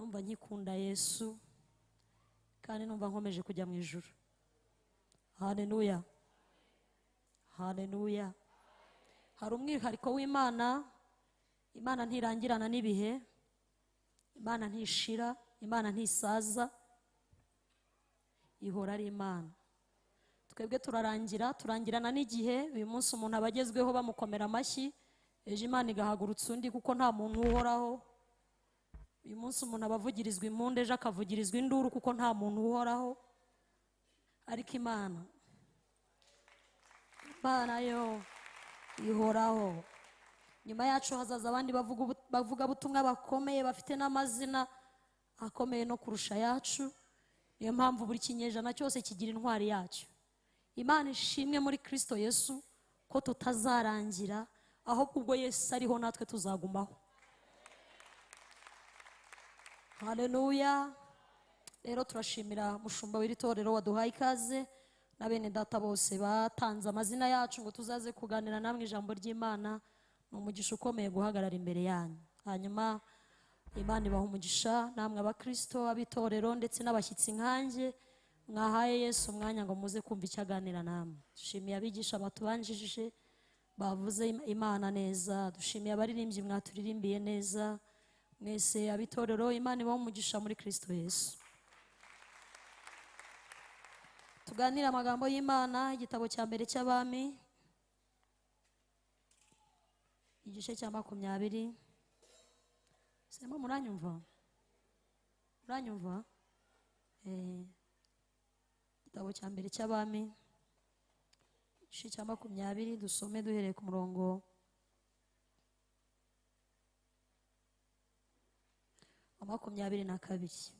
numva nkikunda Yesu kandi numva nkomeje kujya mu ijuru. Haleluya, haleluya. Hari umwihariko w'Imana. Imana ntirangirana n'ibihe, Imana ntishira, Imana ntisaza, ihora ari Imana. Twebwe turangirana n'igihe. Uyu munsi umuntu abagezweho bamukomera amashyi, ejo Imana igahagurutsa undi kuko nta muntu uhoraho. Uyu munsi umuntu abavugirizwa impundu, ejo akavugirizwa induru kuko nta muntu uhoraho. Ariko Imana yo ihoraho. Nyuma yacu hazaza abandi bavuga butumwa bakomeye, bafite n'amazina akomeye no kurusha yacu. Niyo mpamvu buri kinyejana cyose kigira intwari yacyo. Imana ishimwe muri Kristo Yesu ko tutazarangira, ahubwo ubwo Yesu ariho natwe tuzagumaho. Haleluya. Rero turashimira mushumba w'iri torero waduhaye ikaze, na bene data bose batanze amazina yacu ngo tuzaze kuganira namwe ijambo ry'Imana. Ni umugisha ukomeye guhagarara imbere yanyu. Hanyuma Imana ibaha umugisha namwe abakristo, abitorero ndetse n'abashyitsi nkanjye mwahaye Yesu umwanya ngo muze kumva icyo aganira namwe. Dushimiye abigisha batubanjije bavuze Imana neza. Dushimiye abaririmbyi mwaturirimbiye neza. Mwese abitorero, Imana ibaha umugisha muri Kristo Yesu. Tuganira amagambo y'Imana, igitabo cya mbere cy'Abami, igice cya 20. Sema muranyumva? Muranyumva? Igitabo cya mbere cy'Abami, igice cya 20, dusome duhereye ku murongo wa 22.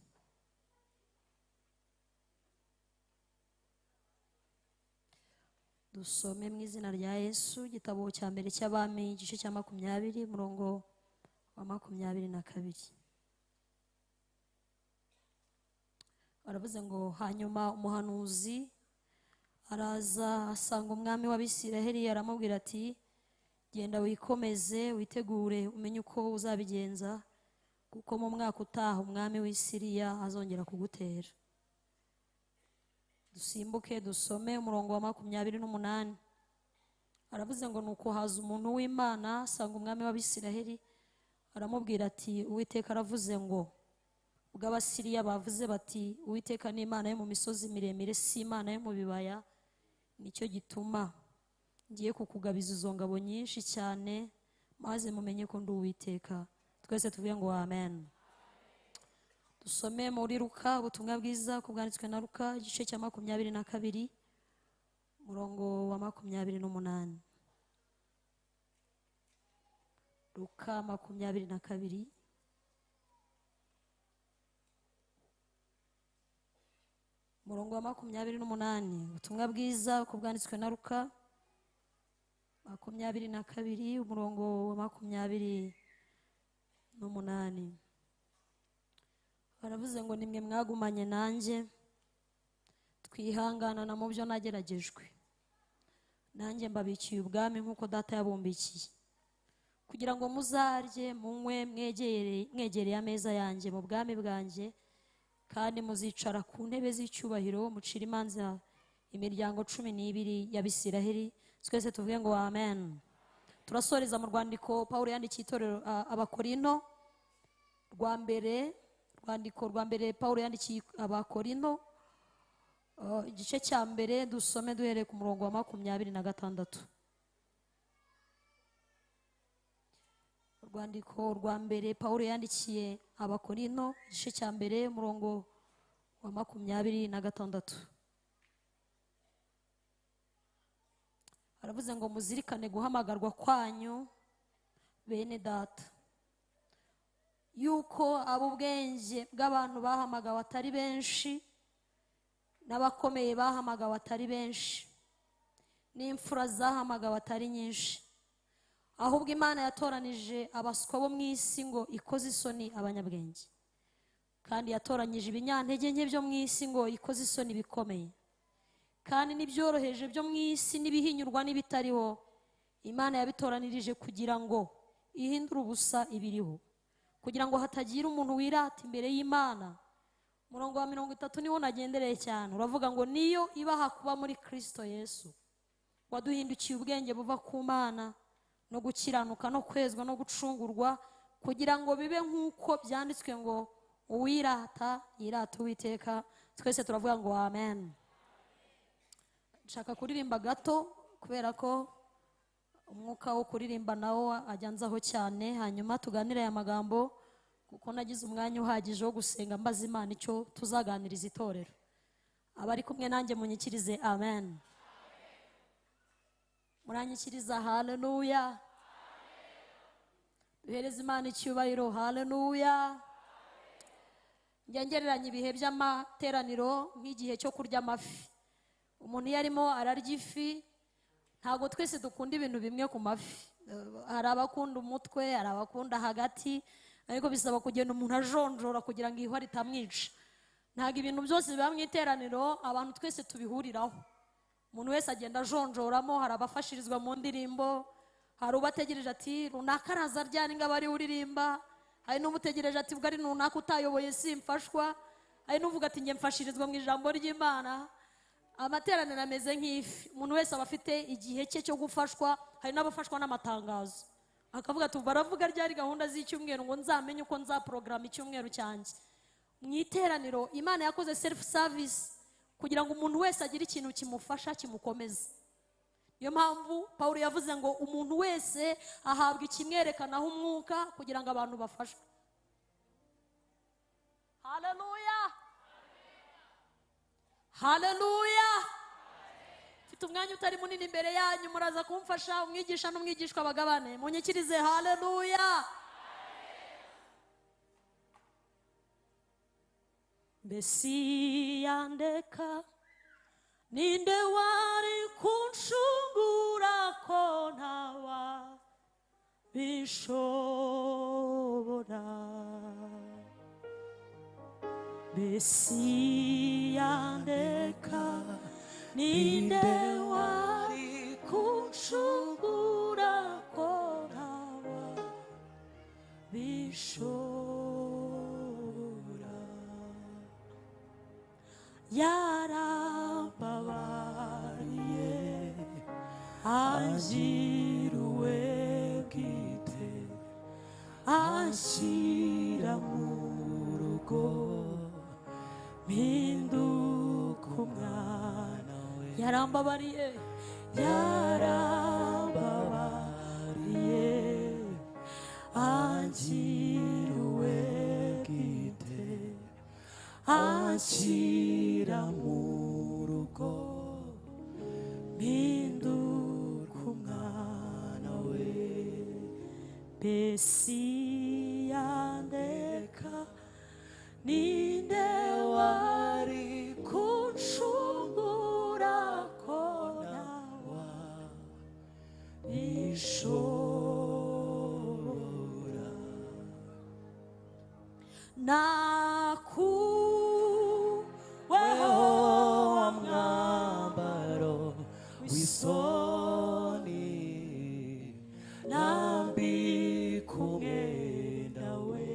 Dusome mu izina rya Yesu. Igitabo cya mbere cy'Abami, igice cya 20, umurongo wa 22. Baravuze ngo, hanyuma umuhanuzi araza asanga umwami w'Abisiraheli, aramubwira ati, genda wikomeze witegure umenye uko uzabigenza, kuko mu mwaka utaha umwami w'i Siriya azongera kugutera. Dusimbuke dusome umurongo wa 28. Aravuze ngo, nuko haza umuntu w'Imana asanga umwami w'Abisiraheli, aramubwira ati, Uwiteka aravuze ngo, ubwo Abasiriya bavuze bati, Uwiteka ni Imana yo mu misozi miremire, si Imana yo mu bibaya, nicyo gituma ngiye kukugabiza izo ngabo nyinshi cyane, maze mumenye ko ndi Uwiteka. Twese tuvuge ngo amen. Dusome muri Luka, ubutumwa bwiza ko bwanditswe na Luka, igice cya 22, umurongo wa 28. Luka 22, umurongo wa 28. Ubutumwa bwiza ko bwanditswe na Luka 22, umurongo wa 28. Baravuze ngo, nimwe mwagumanye nanjye, twihanganana mu byo nageragejwe. Nanjye mbabikiye ubwami nk'uko data yabumbikiye, kugira ngo muzarye munywe mwegereye ameza yanjye mu bwami bwanjye, kandi muzicara ku ntebe z'icyubahiro, mucira imanza imiryango 12 y'Abisiraheli. Twese tuvuge ngo amen. Turasoreza mu rwandiko Pawulo yandikiye itorero Abakorinto rwandiko rwa mbere Pawulo yandikiye Abakorinto, igice cya mbere, dusome duhereye ku murongo wa 26. Urwandiko rwa mbere Pawulo yandikiye Abakorinto, igice cya mbere, umurongo wa 26. Aravuze ngo, muzirikane guhamagarwa kwanyu bene data, yuko ab'ubwenge bw'abantu bahamagawe atari benshi, n'abakomeye bahamagawe atari benshi, n'imfura zahamagawe atari nyinshi. Ahubwo Imana yatoranije abaswa bo mu isi ngo ikoze isoni abanyabwenge, kandi yatoranyije ibinyantege nke byo mu isi ngo ikoze isoni bikomeye, kandi n'ibyoroheje byo mu isi n'ibihinyurwa n'ibitariho Imana yabitoranirije kugira ngo ihindure ubusa ibiriho, kugira ngo hatagira umuntu wirata imbere y'Imana. Umurongo wa 30 niwo nagendereye cyane, uravuga ngo niyo ibaha kuba muri Kristo Yesu, waduhindukiye ubwenge buva ku Mana no gukiranuka no kwezwa no gucungurwa, kugira ngo bibe nk'uko byanditswe ngo uwirata yirata Uwiteka. Twese turavuga ngo amen. Nshaka kuririmba gato kubera ko umwuka wo kuririmba nawo ajyanzaho cyane, hanyuma tuganire aya magambo kuko nagize umwanya uhagije wo gusenga mbaza Imana icyo tuzaganiriza itorero. Abari kumwe nanjye munyikirize amen. Muranyikiriza haleluya. Duhereze Imana icyubahiro haleluya. Ngengereranya ibihe by'amateraniro nk'igihe cyo kurya amafi. Umuntu yarimo ararya ifi, ntago twese dukunda ibintu bimwe ku mafi. Hari abakunda umutwe, hari abakunda hagati, ariko bisaba kugenda umuntu ajonjora kugira ngo ihwa ritamwica. Ntago ibintu byose biba mu iteraniro abantu twese tubihuriraho. Umuntu wese agenda ajonjoramo. Hari abafashirizwa mu ndirimbo, hari ubategereje ati runaka araza ryari ngo abari uririmba, hari n'umutegereje ati ubwo ari runaka utayoboye simfashwa, hari n'uvuga ati nge mfashirizwa mu ijambo ry'Imana. Amateraniro ameze nk'ifi, umuntu wese aba afite igihe cye cyo gufashwa. Hari n'abafashwa n'amatangazo, akavuga ati baravuga ryari gahunda z'icyumweru ngo nzamenye uko nzaporogaramu icyumweru cyanjye. Mu iteraniro Imana yakoze self service kugira ngo umuntu wese agire ikintu kimufasha kimukomeza. Niyo mpamvu Pawulo yavuze ngo umuntu wese ahabwa ikimwerekanaho umwuka kugira ngo abantu bafashwe. Haleluya, haleluya. Mfite umwanya utari munini imbere yanyu, muraza kumfasha umwigisha n'umwigishwa bagabane. Munyikirize haleluya. Mesiya ndeka ninde wari kunshungura ko ntawa bishobora. Mesiya ndeka ninde wari kunshungura ko ntawa bishobora. Yarambabariye angiruwe bwite, anshyira mu rugo mpinduka umwana we. Yarambabariye, yarambabariye angiruwe bwite, anshyira mu rugo mpinduka umwana we. Mesiya ndeka ninde wari kunshungura ko ntawa bishobora. Nakuweho mwambaro w'isoni, nambika umwenda wera.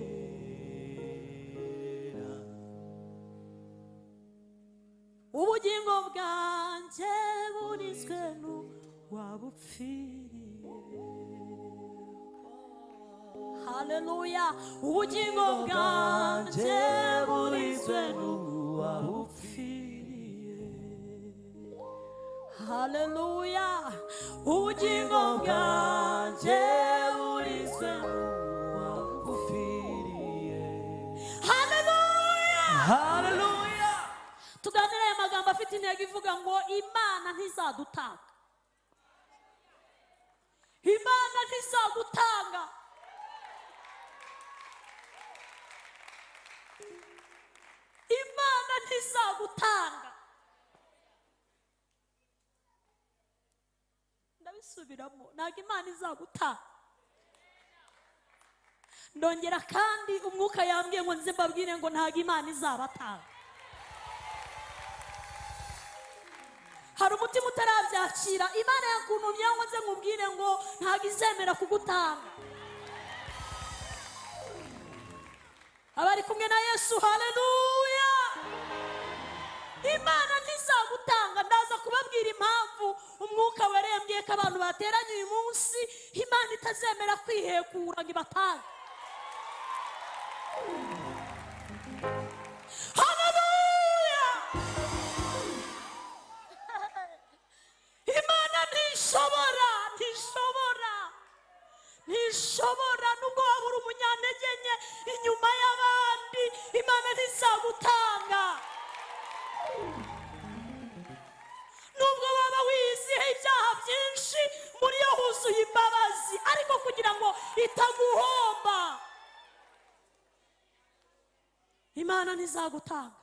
Ubugingo bwanjye burizwe n'uwabupfiriye. Haleluya. Ubugingo bwanjye burizwe n'uwabupfiriye. Haleluya. Ubugingo bwanjye burizwe n'uwabupfiriye. Haleluya, haleluya. Tuganire aya magambo afite intego ivuga ngo Imana ntizadutanga. Imana ntizagutanga. Imana ntizagutanga. Ndabisubiramo, ntabwo Imana izagutanga. Ndongera kandi umwuka yambwiye ngo nze mbabwire ngo ntabwo Imana izabatanga. Hari umutima utarabyakira. Imana yakuntumye ngo nze nkubwire ngo ntabwo izemera kugutanga. abari kumwe na Yesu. Haleluya. Imana ntizagutanga. Ndaza kubabwira impamvu umwuka warembye ko abantu bateranye uyu munsi Imana itazemera kwihekura ngo ibatange. Haleluya. Imana ntishobora nubwo waba uri umunyantege nke inyuma y'abandi, Imana ntizagutanga. Nubwo waba wizihe ibyaha byinshi, muri yo huzuye imbabazi, ariko kugira ngo itaguhomba Imana ntizagutanga.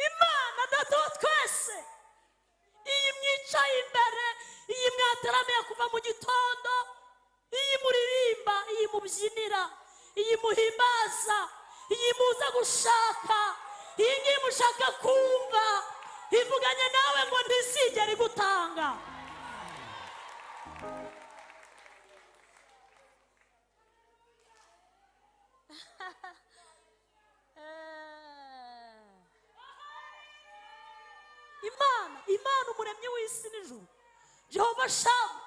Imana Data wa twese, iyi mwicaye imbere, iyi mwateramiye kuva mu gitondo, iyi muririmba, iyi mubyinira, iyi muhimbaza, iyi muza gushaka, iyi ngiyi mushaka kumva, ivuganye nawe ngo ntizigere igutanga. Imana umuremyi w'isi n'ijuru, Jehova Shamu,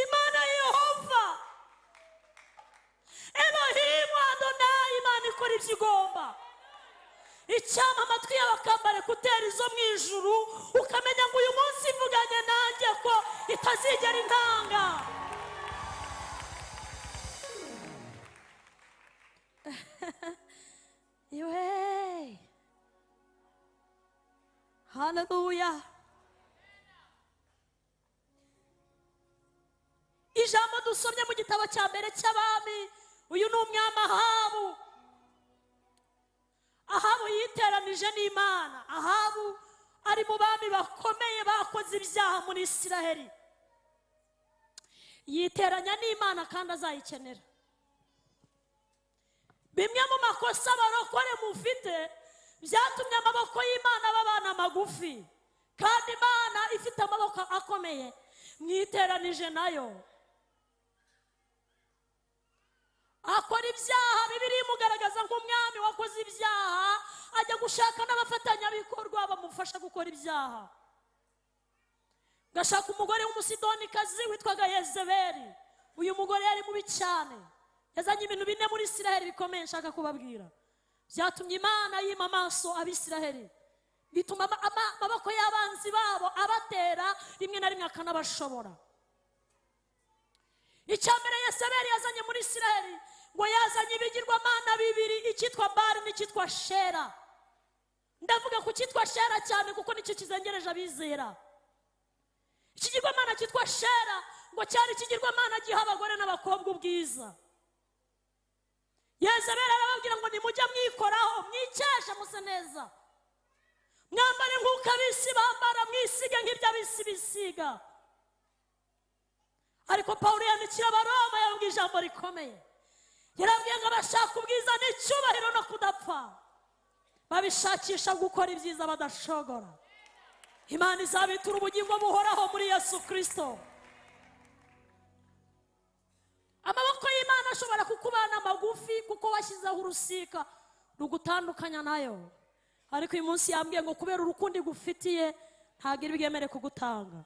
Imana Yehova, Elohimu Adonai, Imana ikora ibyo igomba. Icyama amatwi yawe akambara ekuteri zo mu ijuru, ukamenya ngo uyu munsi ivuganye nanjye ko itazigera intanga. Yewe, haleluya. Ijambo dusomye mu gitabo cya mbere cy'abami, uyu ni umwami Ahabu. Ahabu yiteranije n'Imana. Ahabu ari mu bami bakomeye bakoze ibyaha muri Isiraheli. Yiteranya n'Imana kandi azayikenera. Bimwe mu makosa abarokore mufite byatumye amaboko y'Imana babana magufi, kandi Imana ifite amaboko akomeye. Mwiteranije nayo. Akora ibyaha, Bibiliya imugaragaza nk'umwami wakoze ibyaha, ajya gushaka n'abafatanyabikorwa bamufasha gukora ibyaha. Gashaka umugore w'umusidonikazi witwaga Yezebeli. Uyu mugore yari mubi cyane, yazanye ibintu bine muri Isiraheli bikomeye nshaka kubabwira. Byatumye Imana yima amaso Abisiraheli, bituma amaboko y'abanzi babo abatera, rimwe na rimwe akanabashobora. Icyambere Yezebeli yazanye muri Isiraheli, ngo yazanye ibigirwamana bibiri, icyitwa Bali n'icyitwa Shera. Ndavuga ku cyitwa Shera cyane kuko nicyo kizengereje abizera. Ikigirwamana cyitwa Shera ngo cyari ikigirwamana giha abagore n'abakobwa ubwiza. Yezebeli arababwira ngo nimujya mwikoraho, mwikeshe muse neza, mwambare nk'uko abisi bambara, mwisige nk'ibyo abisi bisiga. Ariko Pawulo yandikira Abaroma yababwiye ijambo rikomeye. Yarabwiye ngo abashaka ubwiza n'icyubahiro no kudapfa babishakisha gukora ibyiza badashogora, Imana izabitura ubugingo buhoraho muri Yesu Kristo. Amaboko y'Imana ashobora kukubana magufi kuko washyizeho urusika rugutandukanya nayo, ariko uyu munsi yambwiye ngo kubera urukundo igufitiye ntabwo iri bwemere kugutanga.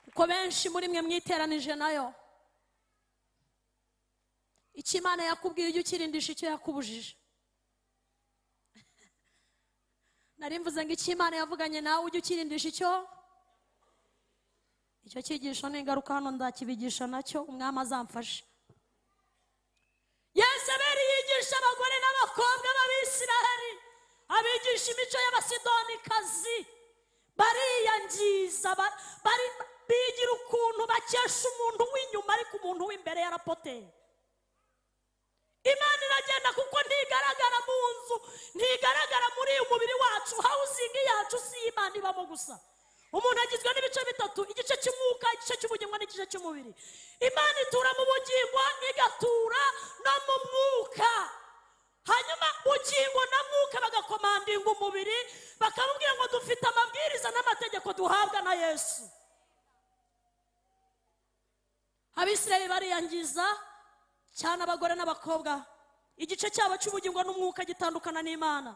Kuko benshi muri mwe mwiteranije nayo, icyo Imana yakubwiye ujye ukirindisha icyo yakubujije. Nari mvuze ngo icyo Imana yavuganye nawe ujye ukirindisha icyo cyigisho n'ingaruka hano ndakibigisha nacyo, umwami azamfashe. Yezebeli yigisha abagore n'abakobwa b'Abisiraheli, abigisha imico y'abasidonikazi, bariyangiza, bigira ukuntu bakesha umuntu w'inyuma ariko umuntu w'imbere yarapoteye. Imana iragenda kuko ntigaragara mu nzu, ntigaragara muri uyu mubiri wacu. Hawuzingi yacu si Imana ibamo gusa. Umuntu agizwe n'ibice bitatu, igice cy'umwuka, igice cy'ubugingo n'igice cy'umubiri. Imana itura mu bugingo, igatura no mu mwuka. hanyuma ugingo na mwuka bagakomandinga umubiri bakamubwira ngo dufite amabwiriza n'amategeko duhabwa na Yesu. Abisirayeli bariyangiza cyane, abagore n'abakobwa. Igice cyabo cy'ubugingo n'umwuka gitandukana n'Imana.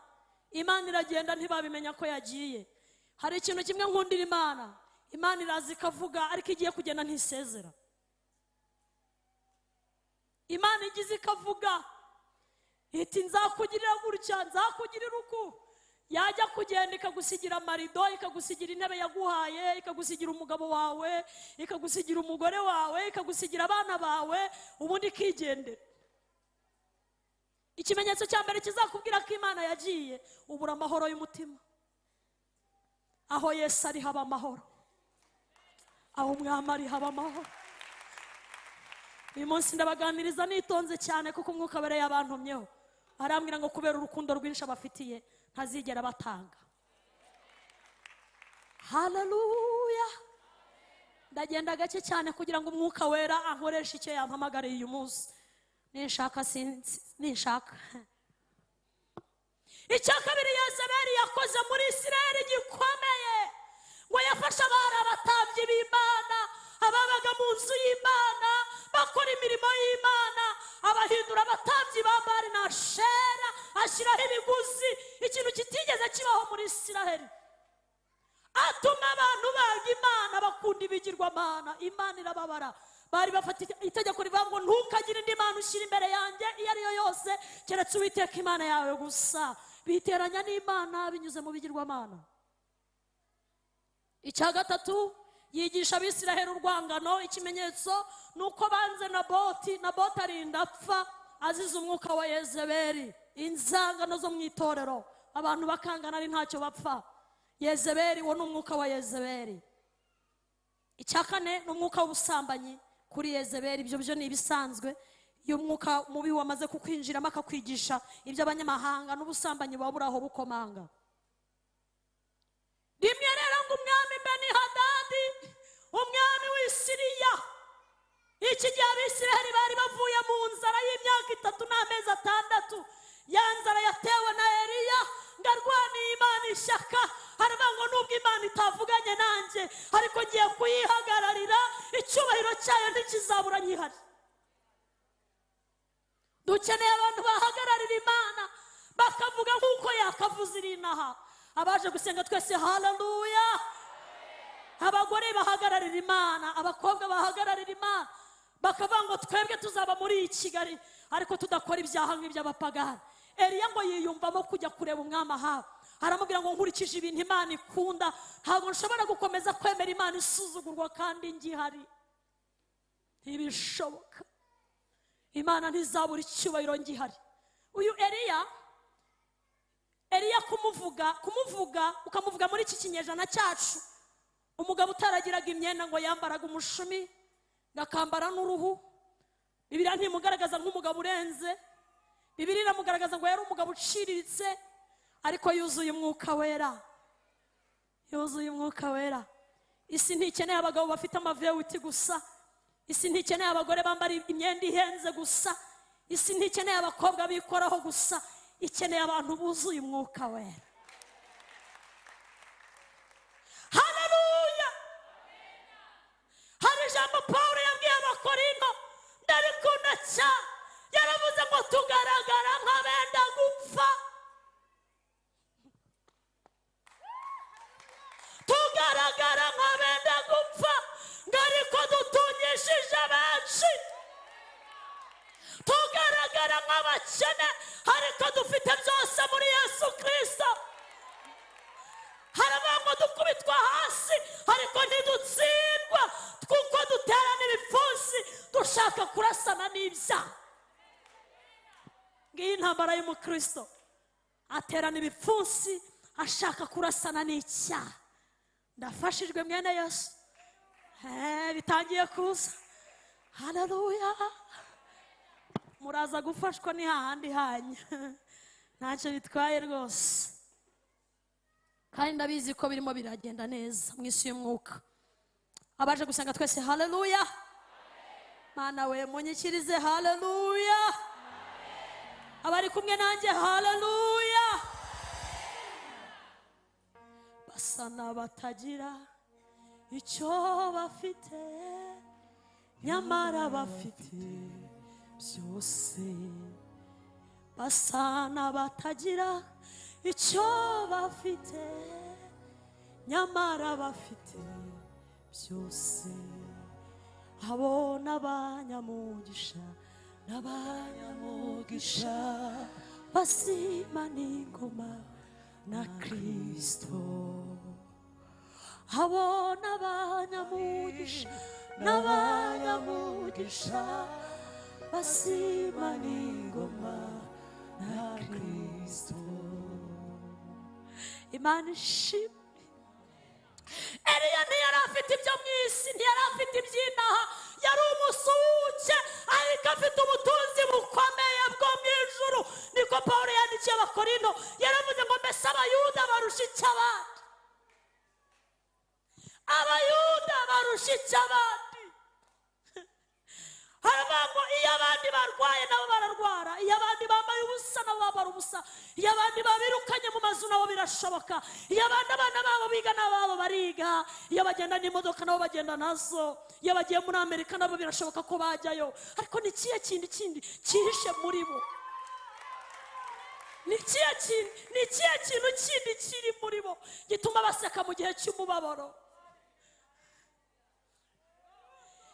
Imana iragenda ntibabimenya ko yagiye. Hari ikintu kimwe nkundira Imana, Imana iraza ikavuga ariko igiye kugenda ntisezera. Imana igize ikavuga iti nzakugirira gutya, nzakugirira uku. Yajya kugenda ikagusigira amarido, ikagusigira intebe yaguhaye, ikagusigira umugabo wawe, ikagusigira umugore wawe, ikagusigira abana bawe, ubundi ikigendera. Ikimenyetso cya mbere kizakubwira ko Imana yagiye, ubura amahoro y'umutima. Aho Yesu ari haba amahoro, aho Umwami ari haba amahoro. Uyu munsi ndabaganiriza nitonze cyane kuko umwuka bereye abantumyeho. Arambwira ngo kubera urukundo rwinshi abafitiye ntazigera batanga. Haleluya. Ndagenda gake cyane kugira ngo umwuka wera ankoreshe icyo yampamagariye uyu munsi. Nishaka icya kabiri Yezebeli yakoze muri Isirayeli gikomeye, ngo yafashe abari abatambyi b'Imana, ababaga mu nzu y'Imana bakora imirimo y'Imana, abahindura abatambyi ba Bali na Ashera, ashyiraho ibiguzi, ikintu kitigeze kibaho muri Isirayeli. Atuma abantu banga Imana, bakunda ibigirwamana. Imana irababara. Bari bafata itegeko rivuga ngo ntukagire indi mana ushyira imbere yanjye iyo ari yo yose keretse Uwiteka Imana yawe gusa. Biteranya n'Imana binyuze mu bigirwamana. Icya gatatu, yigisha Abisirayeli urwangano. Ikimenyetso nuko banze Naboti arinda apfa azize umwuka wa Yezebeli. Inzangano zo mu itorero, abantu bakangana ari ntacyo bapfa. Yezebeli, wo n'umwuka wa Yezebeli. Icya kane ni umwuka w'ubusambanyi kuri Yezebeli. Ibyo byo ni ibisanzwe. Iyo umwuka mubi wamaze kukwinjiramo akakwigisha iby'abanyamahanga n'ubusambanyi buba buri aho bukomanga. Rimwe rero ngo umwami Benihadadi, umwami w'Isiriya, iki gihe Abisirayeli bari bavuye mu nzara y'imyaka 3 n'amezi 6. Ya nzara yatewe na Eliya, ngarwaniye Imana ishyaka. Haravuga ngo nubwo Imana itavuganye nanjye ariko ngiye kuyihagararira, icyubahiro cyayo ntikizabura nyihari. Dukeneye abantu bahagararira Imana bakavuga nk'uko yakavuze irinaha. Abaje gusenga twese haleluya. Abagore bahagararira Imana, abakobwa bahagararira Imana, bakavuga ngo twebwe tuzaba muri Kigali ariko tudakora ibyaha nk'iby'abapagani. Eliya ngo yiyumvamo kujya kureba umwami Ahabu. Aramubwira ngo nkurikije ibintu Imana ikunda ntabwo nshobora gukomeza kwemera Imana isuzugurwa kandi ngihari. Ntibishoboka. Imana ntizabura icyubahiro ngihari. Uyu Eliya kumuvuga ukamuvuga muri iki kinyejana cyacu, umugabo utaragiraga imyenda ngo yambaraga umushumi ngakambara n'uruhu. Bibiliya ntimugaragaza nk'umugabo urenze. Bibiliya iramugaragaza ngo yari umugabo uciriritse ariko yuzuye umwuka wera. Yuzuye umwuka wera. Isi ntikeneye abagabo bafite amavewiti gusa. Isi ntikeneye abagore bambara imyenda ihenze gusa. Isi ntikeneye abakobwa bikoraho gusa. Ikeneye abantu buzuye umwuka wera. Haleluya. Hari ijambo Pawulo yabwiye Abakorinto ndarikunda cyane. Yaravuze ngo tugaragara nk'abenda gupfa. Tugaragara nk'abenda gupfa, ngariko dutungishije benshi. Tugaragara nk'abakene ariko dufite byose muri Yesu Kristo. Haravuga ngo dukubitwa hasi ariko ntidutsindwa, kuko duterana ibipfunsi dushaka kurasana n'ibyaha. Ngiyi intambara y'umukristo, aterana ibipfunsi ashaka kurasana n'icyaha. Ndafashijwe mwene Yesu. Bitangiye kuza. Haleluya. Muraza gufashwa ni hahandi hanyu. Ntacyo bitwaye rwose. Kandi ndabizi ko birimo biragenda neza mu isi y'umwuka. Abaje gusenga twese haleluya. Mana we munyikirize haleluya. abari kumwe nanjye haleluya. Basa n'abatagira icyo bafite nyamara bafite byose. Basa n'abatagira icyo bafite nyamara bafite byose. Abo n'abanyamugisha n'abanyamugisha basima n'ingoma na Kristo. Abo n'abanyamugisha n'abanyamugisha basima n'ingoma na Kristo. Imana ishimwe. Eliya ntiyari afite ibyo mu isi, ntiyari afite iby'inaha, yari umusuke ariko afite ubutunzi bukomeye bwo mu ijuru. Niko Pawulo yandikiye Abakorinto, yaravuze ngo mbese abayuda barusha iki abandi? Abayuda barusha iki abandi? Haravuga ngo iyo abandi barwaye nabo bararwara, iyo abandi bambaye ubusa nabo bambara ubusa, iyo abandi babirukanye mu mazu nabo birashoboka, iyo abandi abana babo biga nabo bariga, iyo bagenda n'imodoka nabo bagenda nazo, iyo bagiye muri Amerika nabo birashoboka ko bajyayo. Ariko ni ikihe kindi cyihishe muri bo? Ni ikihe kintu kindi kiri muri bo gituma baseka mu gihe cy'umubabaro,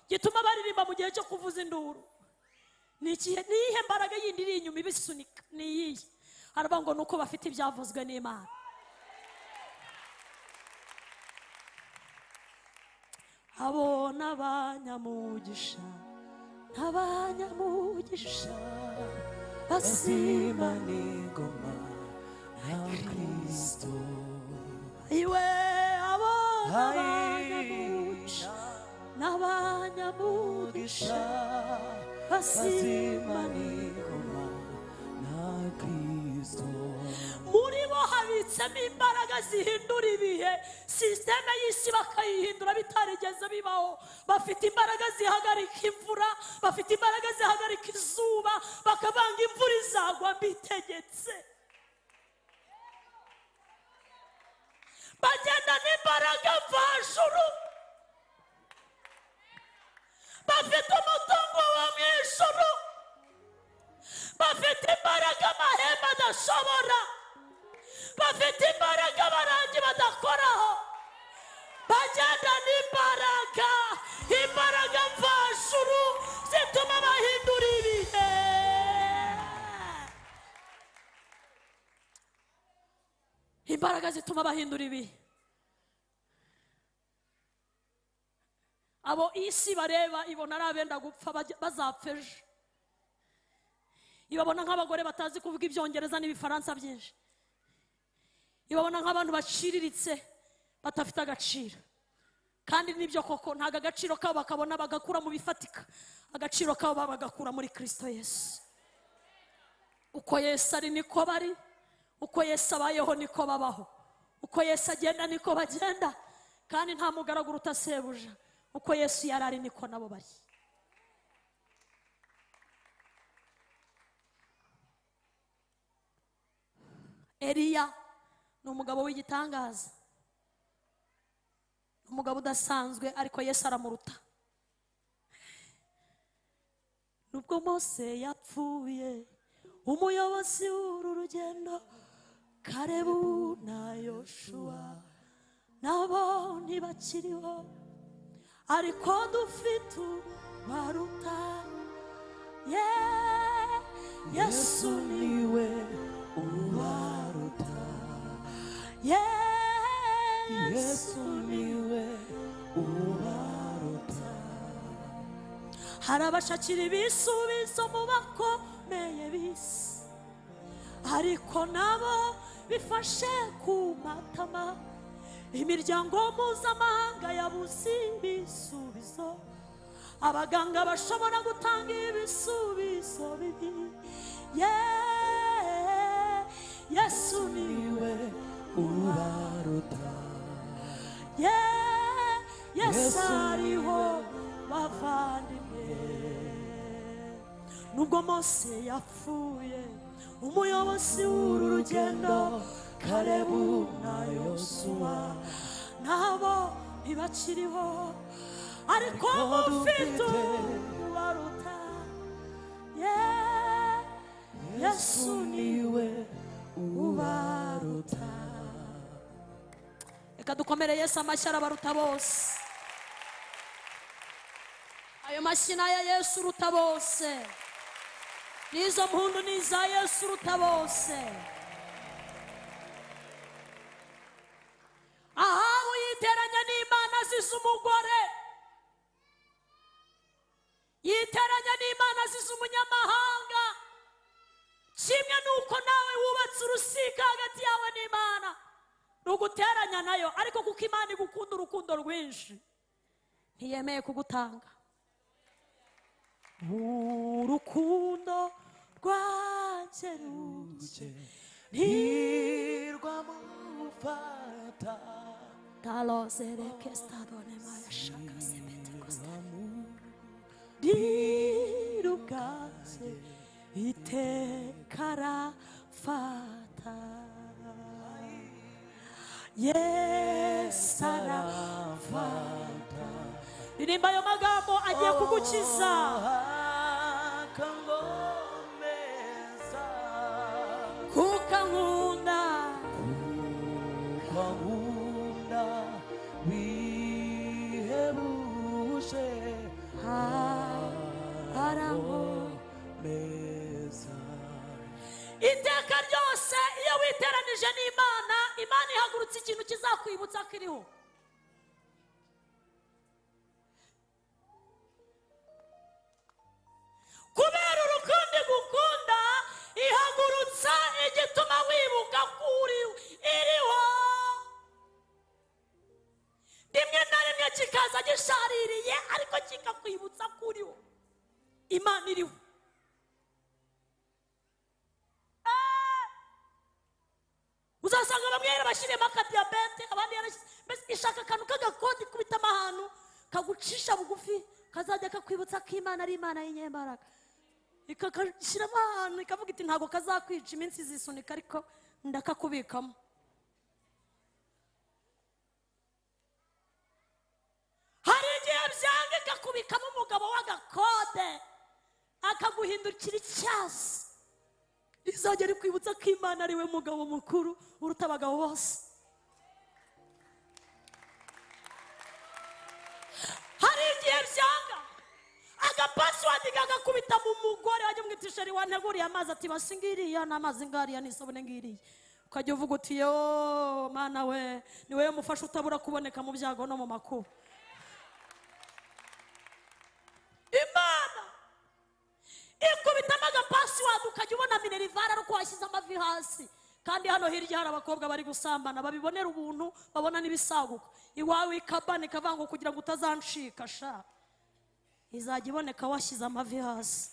gituma baririmba mu gihe cyo kuvuza induru? Ni iyihe mbaraga yindi iri inyuma ibisunika? Ni iyihe? Haravuga ngo nuko bafite ibyavuzwe n'Imana. Abo n'abanyamugisha n'abanyamugisha basima n'ingoma na Kristo. Iwe abo n'abanyamugisha n'abanyamugisha basima n'ingoma na Kristo. Muri bo habitsemo imbaraga zihindura ibihe, sisiteme y'isi bakayihindura bitarigeze bibaho. Bafite imbaraga zihagarika imvura, bafite imbaraga zihagarika izuba, bakavanga imvura izagwa mbitegetse. Bagenda n'imbaraga mvajuru, bafite umutungo wo mu ijuru, bafite imbaraga amahembe adashobora, bafite imbaraga abarangi badakoraho, bagenda n'imbaraga, imbaraga mvajuru zituma bahindura ibihe. Imbaraga zituma bahindura ibihe. Abo isi bareba ibona ari abenda gupfa bazapfa ejo. Ibabona nk'abagore batazi kuvuga ibyongereza n'ibifaransa byinshi. Ibabona nk'abantu baciriritse batafite agaciro. Kandi nibyo koko, ntago agaciro kabo bakabona bagakura mu bifatika. Agaciro kabo bagakura muri Kristo Yesu. Uko Yesu ari niko bari, uko Yesu abayeho niko babaho, uko Yesu agenda niko bagenda, kandi nta mugaragaro utasebuja. Uko Yesu yarari niko nabo bari. Eliya ni umugabo w'igitangaza, umugabo udasanzwe, ariko Yesu aramuruta. Nubwo Mose yapfuye, umuyobozi w'uru rugendo, Kalebu na Yoshua nabo ntibakiriho, ariko dufite ubaruta. Yesu niwe ubaruta. Yesu niwe ubaruta. Hari abashakira ibisubizo mu bakomeye b'isi, ariko nabo bifashe ku matama. Imiryango mpuzamahanga yabuze ibisubizo, abaganga bashobora gutanga ibisubizo bibi. Yesu niwe ubaruta. Yesu ariho bavandimwe. Nubwo Mose yapfuye, umuyobozi w'uru rugendo Kalebu na Yosuwa nabo ntibakiriho ariko mufite ubaruta Yesu niwe ubaruta. Reka dukomere Yesu amashyi arabaruta bose. Ayo mashyi ya Yesu uruta bose, n'izo mpundu ni iza Yesu uruta bose. Ahabu yiteranya n'Imana azize umugore, yiteranya n'Imana azize umunyamahanga. Kimwe nuko nawe wubatse urusika hagati yawe n'Imana, nuguteranya nayo, ariko kuko Imana igukunda urukundo rwinshi ntiyemeye kugutanga. Urukundo rwanjye ruke ntirwamufata talozereke stadone maya shaka sebete kosta dirukase itekara fata yesara fata. Ririmba ayo magambo agiye kugukiza. Kukankunda wihebuje arankomeza. Iteka ryose iyo witeranije n'Imana, Imana ihagurutse ikintu kizakwibutsa kiriho. Kubera urukundo igukunda, ihagurutsa igituma wibuka kuri iriho. Rimwe na rimwe kikaza gishaririye, ariko kikakwibutsa kuriho Imana iriho. Uzasanga bamwe bashyiremo akadiyabete, abandi ishaka akantu k'agakodi kubitamo ahantu kagucisha bugufi, kazajya kakwibutsa ko Imana ari Imana y'inyembaraga. Ikakashyiramo ahantu ikavuga iti ntabwo kazakwica iminsi izisunika, ariko ndakakubikamo. Hari igihe byanga ikakubikamo umugabo w'agakode, akaguhindukira icyasi, izajya rikwibutsa ko Imana ari we mugabo mukuru uruta abagabo bose. Hari igihe byanga agapasiwadi kagakubita mu mugore, wajya umwitisha ari wanteguriye amazi, ati basi ngiriya n'amazi ngariya n'isabune ngiriya. Ukajya uvuga uti yo Mana we, ni wowe mufasha utabura kuboneka mu byago no mu makuba. Imana ikubitamo agapasiwadi, ukajya ubona minerivare ari uko washyize amavi hasi. Kandi hano hirya hari abakobwa bari gusambana, babibonera ubuntu, babona n'ibisaguka. Iwawe ikabana ikavanga kugira ngo utazancika sha, izajya iboneka washyize amavi hasi.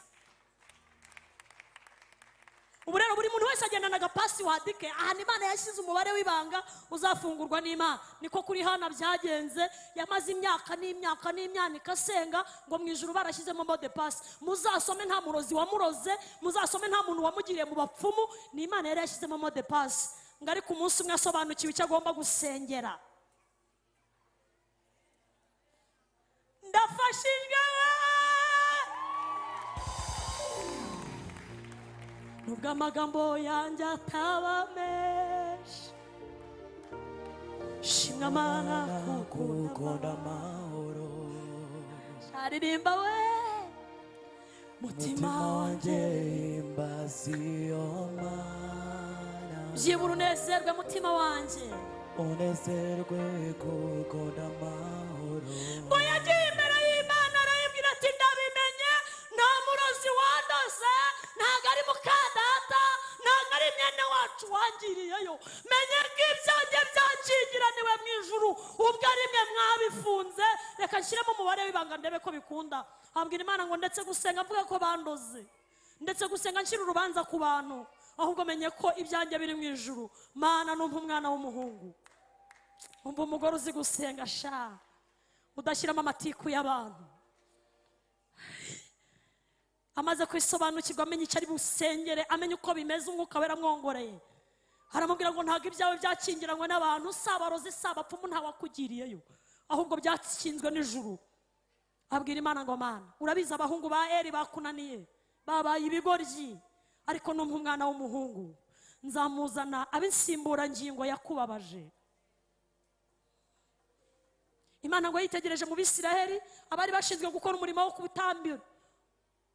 Ubu rero buri muntu wese agendana agapasiwadi ke, ahantu Imana yashyize umubare w'ibanga uzafungurwa n'Imana. Niko kuri Hana byagenze, yamaze imyaka n'imyaka n'imyaniko asenga ngo mu ijuru barashyizemo mode pass. Muzasome nta murozi wamuroze, muzasome nta muntu wamugiriye mu bapfumu, ni Imana yari yashyizemo mode pass. Ngo ariko umunsi umwe asobanukiwe icyo agomba gusengera. Ndafashijwe nubwo amagambo yanjye ataba menshi, shimwa Mana kuko ukunda amahoro. Aririmba we mutima wanjye himbaza iyo Mana, byibura unezerwe mutima wanjye, unezerwe kuko ukunda amahoro. Ngo yagiye imbere y'Imana arayibwira ati ndabimenye, nta murozi wandoze, ntabwo ari mukadata, ntabwo ari mwene wacu wangiriyeyo. Menye ko ibyanjye byakingiraniwe mu ijuru, ubwo ari mwe mwabifunze. Reka nshyiremo umubare w'ibanga ndebe ko bikunda. Habwira Imana ngo ndetse gusenga mvuga ko bandoze, ndetse gusenga nshyira urubanza ku bantu, ahubwo menye ko ibyanjye biri mu ijuru. Mana numva umwana w'umuhungu, umva umugore uzi gusenga sha, udashyiramo amatiku y'abantu. amaze kwisobanukirwa amenye icyo ari busengere, amenye uko bimeze, umwuka wera mwongoreye aramubwira ngo ntabwo ibyawe byakingiranywe n'abantu, sabarozi sabapfumu ntawakugiriyeyo, ahubwo byakinzwe n'ijuru. abwira Imana ngo Mana, urabizi abahungu ba Eli bakunaniye, babaye ibigoryi, ariko numpa umwana w'umuhungu nzamuzana abinsimbura ngingo yakubabaje. Imana ngo yitegereje mu Bisiraheli abari bashinzwe gukora umurimo wo kubutambira,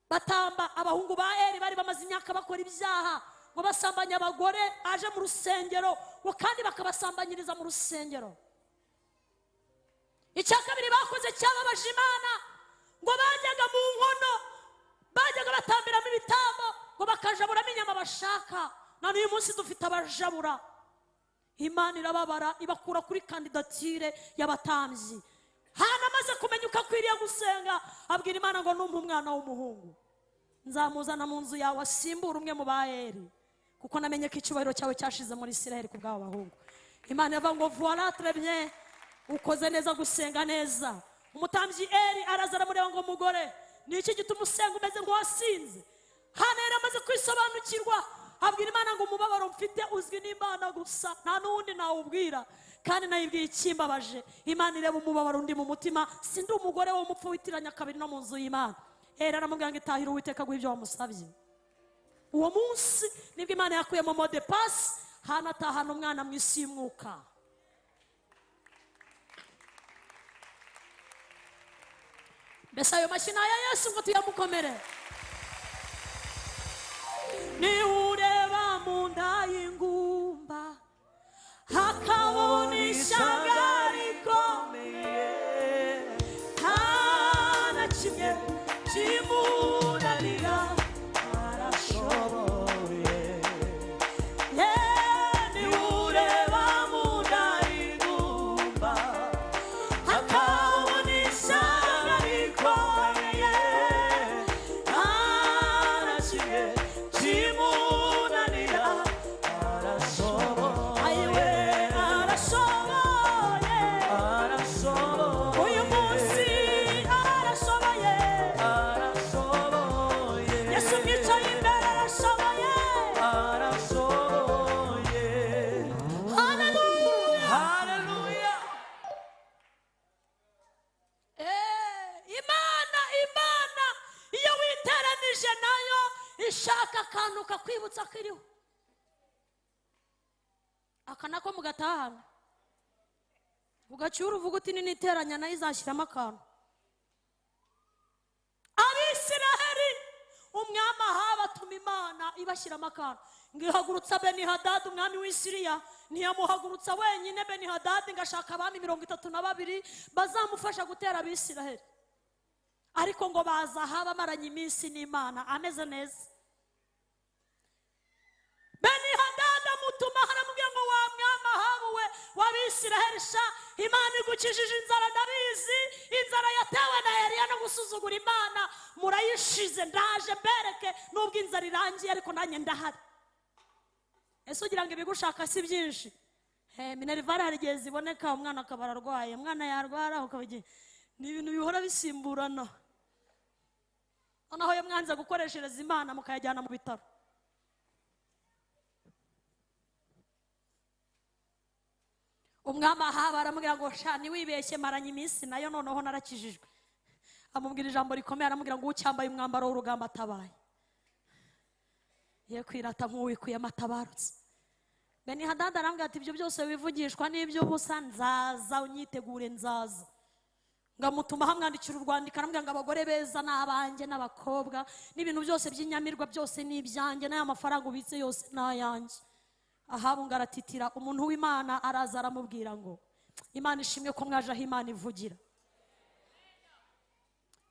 batamba. Abahungu ba Eli bari bamaze imyaka bakora ibyaha, ngo basambanya abagore aje mu rusengero, ngo kandi bakabasambanyiriza mu rusengero. Icya kabiri bakoze cyababaje Imana, ngo bajyaga mu nkono, bajyaga batambiramo ibitambo, ngo bakajaburamo inyama bashaka. Na n'uyu munsi dufite abajabura. Imana irababara, ibakura kuri kandidatire y'abatambyi. Hana amaze kumenya uko akwiriye gusenga, abwira Imana ngo numpa umwana w'umuhungu nzamuzana mu nzu yawe asimbura umwe mu ba Eli, kuko namenye ko icyubahiro cyawe cyashize muri Isiraheli ku bw'abo bahungu. Imana yavuga ngo voilà très bien, ukoze neza gusenga neza. Umutambyi Eli araza aramureba ngo mugore, ni iki gituma usenga umeze nk'uwasinze? Hana yari amaze kwisobanukirwa, abwira Imana ngo umubabaro mfite uzwi n'Imana gusa, nta n'uwundi nawubwira, kandi nayibwiye ikimbabaje. Imana ireba umubabaro undi mu mutima, sindi umugore w'umupfu witiranya kabiri no mu nzu y'Imana. Eli aramubwira ngo itahira Uwiteka guha ibyo wamusabye. Uwo munsi nibwo Imana yakuyemo mode pass, Hana atahana umwana mu isi y'umwuka. Mbese ayo mashina ya Yesu ngo tuyamukomere. Ni ureba mu nda y'ingumba hakabona ishyanga rikomeye, nta na kimwe kimunanira, arashoboye. Ni ureba mu nda y'ingumba hakabona ishyanga rikomeye, nta na kimwe kimunanira, arashoboye. Ayiwe arashoboye, arashoboye. Uyu munsi arashoboye, arashoboye. Yesu mwicaye imbere arashoboye, arashoboye. Haleluya, haleluya. Imana iyo witeranije nayo ishaka akantu kakwibutsa kiriho, aka nako mugatahana ugacyura uvuga uti niteranya nayo izashyiramo akantu. Abisiraheli umwami Ahabu atuma Imana ibashyiramo akantu, ngo ihagurutsa Benihadadi umwami w'Isiriya. Ntiyamuhagurutsa wenyine, Benihadadi ngashaka abami 32 bazamufasha gutera Abisiraheli, ariko ngo baza Ahabu amaranye iminsi n'Imana ameze neza. Benihadadi amutuma haramubwira ngo wa mwami Ahabu we w'Abisiraheli sha, Imana igukijije inzara, ndabizi inzara yatewe na Eliya no gusuzugura Imana murayishize, ndaje mbereke nubwo inzara irangiye ariko nanjye ndahari. Ese ugira ngo ibigushaka si byinshi? Minerval hari igihe ziboneka umwana akaba ararwaye, umwana yarwara ukabigira ni ibintu bihora bisimburana. Noneho iyo mwanze gukoreshereza Imana mukayajyana mu bitaro. Umwami Ahabu aramubwira ngo sha niwibeshye maranye iminsi nayo noneho narakijijwe. Amubwira ijambo rikomeye, aramubwira ngo ucyambaye umwambaro w'urugamba atabaye, ye kwirata nk'uwikuyemo atabarutse. Benihadadi arambwira ati ibyo byose wivugishwa n'iby'ubusa, nzaza unyitegure nzaza. Ngamutuma hamwandikira urwandiko, arambwira ngo abagore beza n'abanjye n'abakobwa n'ibintu byose by'inyamirwa byose n'ibyanjye, n'aya mafaranga ubitse yose n'ayanjye. Ahabu ngaratitira. Umuntu w'Imana araza aramubwira ngo Imana ishimwe ko mwaje aho Imana ivugira.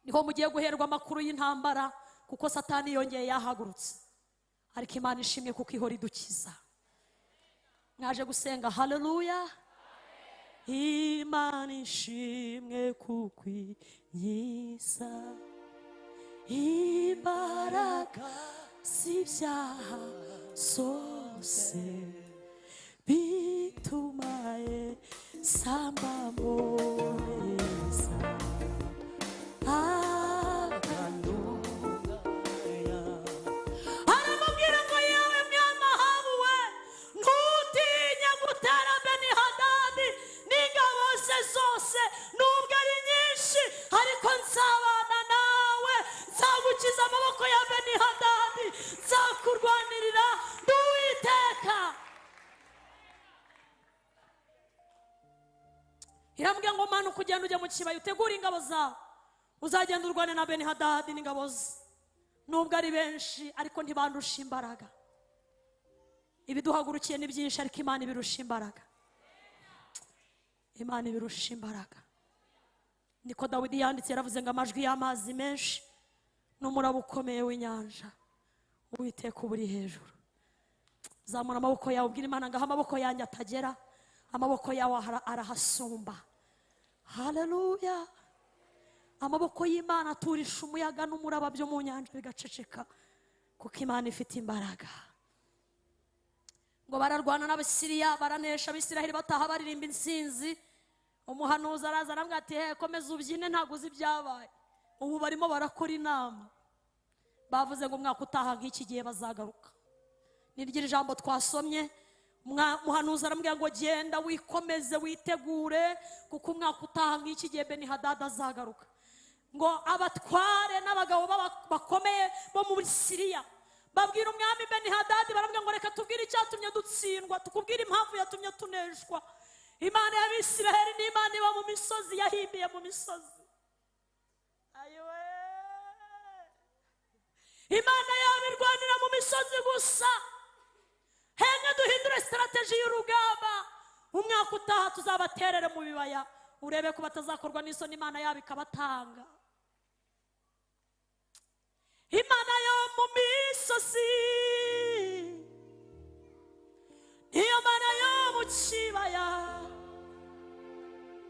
Niho mugiye guherwa amakuru y'intambara, kuko Satani yongeye yahagurutse, ariko Imana ishimwe kuko ihora idukiza. Mwaje gusenga. Haleluya. Imana ishimwe kuko iyiza imbaraga z'ibyaha zose bitumaye samba mureza akanunga irambwira ngo mana ukugenda ujya mu kibaya utegura ingabo zawe uzagenda urwane na Benihadadi n'ingabo ze nubwo ari benshi ariko ntibandusha imbaraga ibiduhagurukiye ni byinshi ariko Imana ibirusha imbaraga Imana ibirusha imbaraga niko Dawidi yanditse yaravuze ngo amajwi y'amazi menshi n'umuraba ukomeye w'inyanja Uwiteka uburi hejuru zamura amaboko yawe ubwira Imana ngo amaboko yanjye atagera amaboko yawe arahasumba haleluya amaboko y'Imana aturisha umuyaga n'umuraba byo mu nyanja bigaceceka kuko Imana ifite imbaraga ngo bararwana n'Abasiriya baranesha Abisiraheli bataha baririmba insinzi umuhanuzi araza arambwira ati komeza ubyine ntago uzi ibyabaye ubu barimo barakora inama bavuze ngo umwaka utaha nk'iki gihe bazagaruka niryo jambo twasomye umuhanuzi arambwira ngo genda wikomeze witegure kuko umwaka utaha nk'iki gihe Benihadadi azagaruka ngo abatware n'abagabo bakomeye bo muri Siriya babwira umwami Benihadadi barambwira ngo reka tubwire icyatumye dutsindwa tukubwire impamvu yatumye tuneshwa Imana y'Abisiraheli ni Imana iba mu misozi yahimbiye mu misozi ayowe Imana yabirwanira mu misozi gusa henga duhindure strategy y'urugamba umwaka utaha tuzabaterere mu bibaya urebe ko batazakorwa n'isoni Imana yabo ikabatanga Imana yo mu misozi niyo Mana yo mu kibaya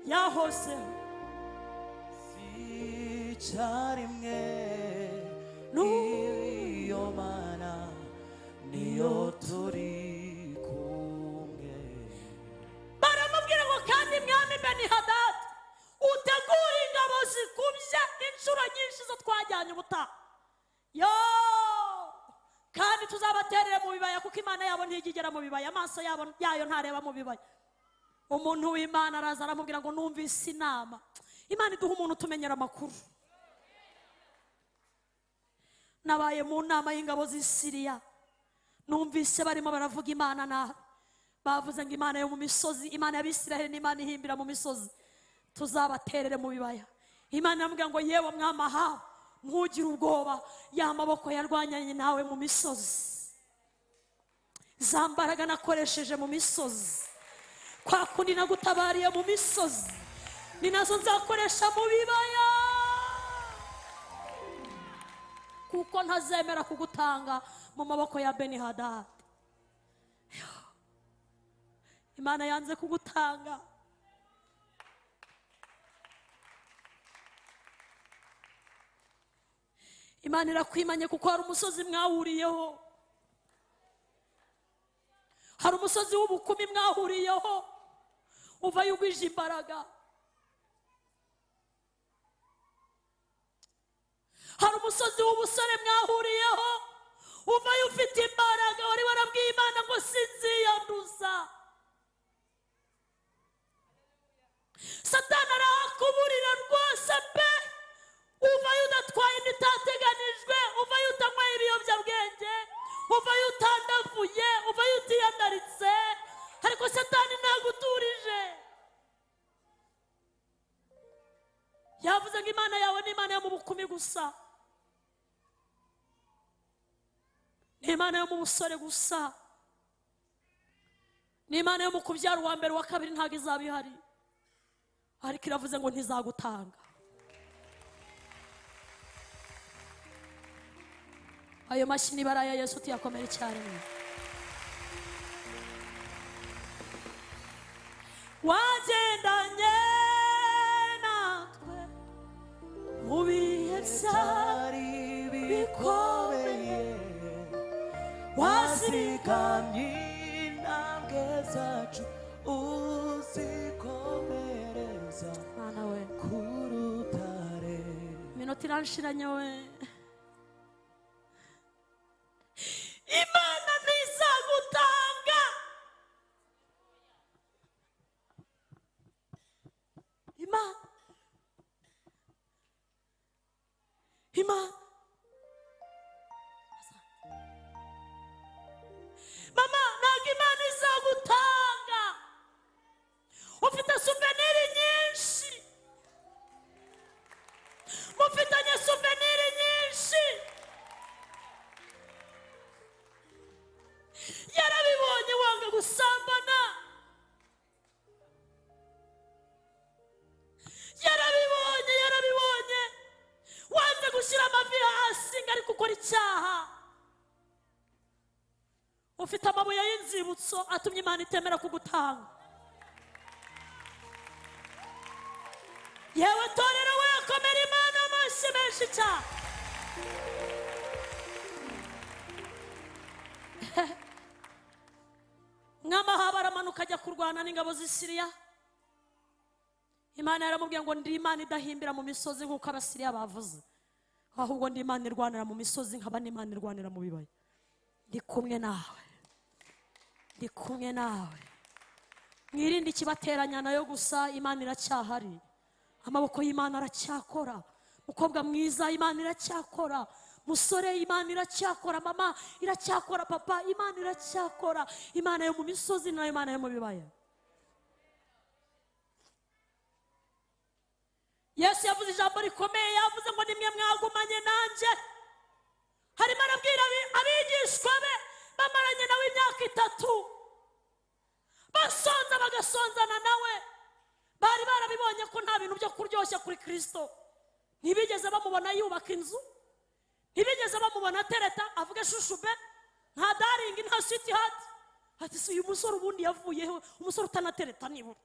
yahose icyarimwe niyo Mana niyo turi kumwe baramubwira ngo kandi mwami Benihadadi utegura ingabo zikubye inshuro nyinshi zo twajyanye ubutaha yo kandi tuzabaterere mu bibaya kuko Imana yabo ntigigera mu bibaya amaso yayo ntareba mu bibaya umuntu w'Imana araza aramubwira ngo numvise inama Imana iduha umuntu tumenyera amakuru nabaye mu nama y'ingabo z'Isiriya numvise barimo baravuga Imana nabi bavuze ngo Imana yo mu misozi Imana y'Abisiraheli ni Imana ihimbira mu misozi tuzabaterere mu bibaya Imana yamubwira ngo yewe mwamaha ntugire ubwoba ya maboko yarwanyanye nawe mu misozi za mbaraga nakoresheje mu misozi kwa kundi nagutabariye mu misozi ni nazo nzakoresha mu bibaya kuko ntazemera kugutanga mu maboko ya Benihadadi Imana yanze kugutanga Imana irakwimanye kuko hari umusozi mwahuriyeho hari umusozi w'ubukumi mwahuriyeho uvayo ugwije imbaraga hari umusozi w'ubusore mwahuriyeho uvayo ufite imbaraga wari warabwiye Imana ngo sinziyanduza Satani arahakuburira rwose pe uvayo udatwaye ibitateganijwe uvayo utanyweye ibiyobyabwenge uvayo utandavuye uvayo utiyandaritse ariko Satani ntaguturije yavuze ngo Imana yawe ni Imana yo mu bukumi gusa ni Imana yo mu busore gusa ni Imana yo mu kubyara uwa mbere uwa kabiri ntabwo izaba ihari ariko iravuze ngo ntizagutanga ayo mashini baraya Yesu tuyakomere cyane wagendanye natwe mu bihe byari bikomeye wasigamye intambwe zacu uzikomereza Mana we ku rutare iminota iranshiranye we Imana ntizagutanga Imana mama ntabwo Imana izagutanga ufite souvenir nyinshi ufite amabuye y'inzibutso atumye Imana itemera kugutanga. Yewe torero we, komera Imana amashyi menshi cyane. Mwamahaba aramanuka ajya kurwana n'ingabo z'Isiriya. Imana yaramubwiye ngo ndi Imana idahimbira mu misozi nk'uko Abasiriya bavuze, ahubwo ndi Imana irwanira mu misozi nkaba n'Imana irwanira mu bibaya. Ndi kumwe nawe, ndi kumwe nawe. Mwirinde ikibateranya nayo gusa, Imana iracyahari. Amaboko y'Imana aracyakora. Mukobwa mwiza, Imana iracyakora. Musore, Imana iracyakora. Mama, iracyakora. Papa, Imana iracyakora. Imana yo mu misozi nayo Imana yo mu bibaya. Yesu yavuze ijambo rikomeye, yavuze ngo nimwe mwagumanye nanjye. Harimo arabwira abigishwa be bamaranye nawe imyaka 3, basonza bagasonzana nawe. Bari barabibonye ko nta bintu byo kuryoshya kuri Kristo. Ntibigeze bamubona yubaka inzu, ntibigeze bamubona tereta avuga shushube, nta daring, nta sweetheart. Ati si uyu musore ubundi yavuyeho, umusore utanatereta nibura.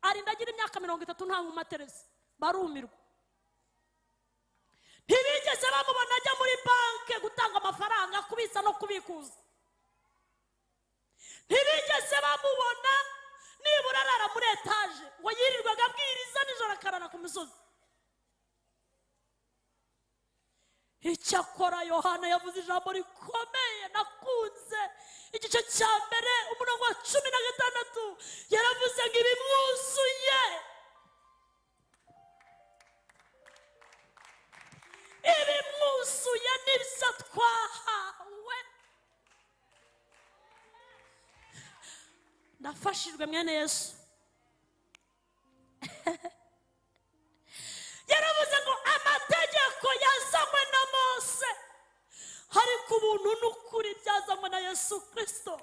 Arinda agira imyaka 30 nta nkumatereza. Barumirwa. Ntibigeze bamubona ajya muri banke gutanga amafaranga, kubitsa no kubikuza. Ntibigeze bamubona nibura arara muri etaje ngo yirirwaga abwiriza nijoro akarara ku misozi. Icyakora Yohana yavuze ijambo rikomeye nakunze, igice cya mbere umurongo wa 16, yaravuze ngo ibimwuzuye, ibimwuzuye n'ibyo twahawe. Nafashijwe mwene Yesu. Yaravuze ngo amategeko yazanywe na Mose, ariko ubuntu n'ukuri byazanywe na Yesu Kristo.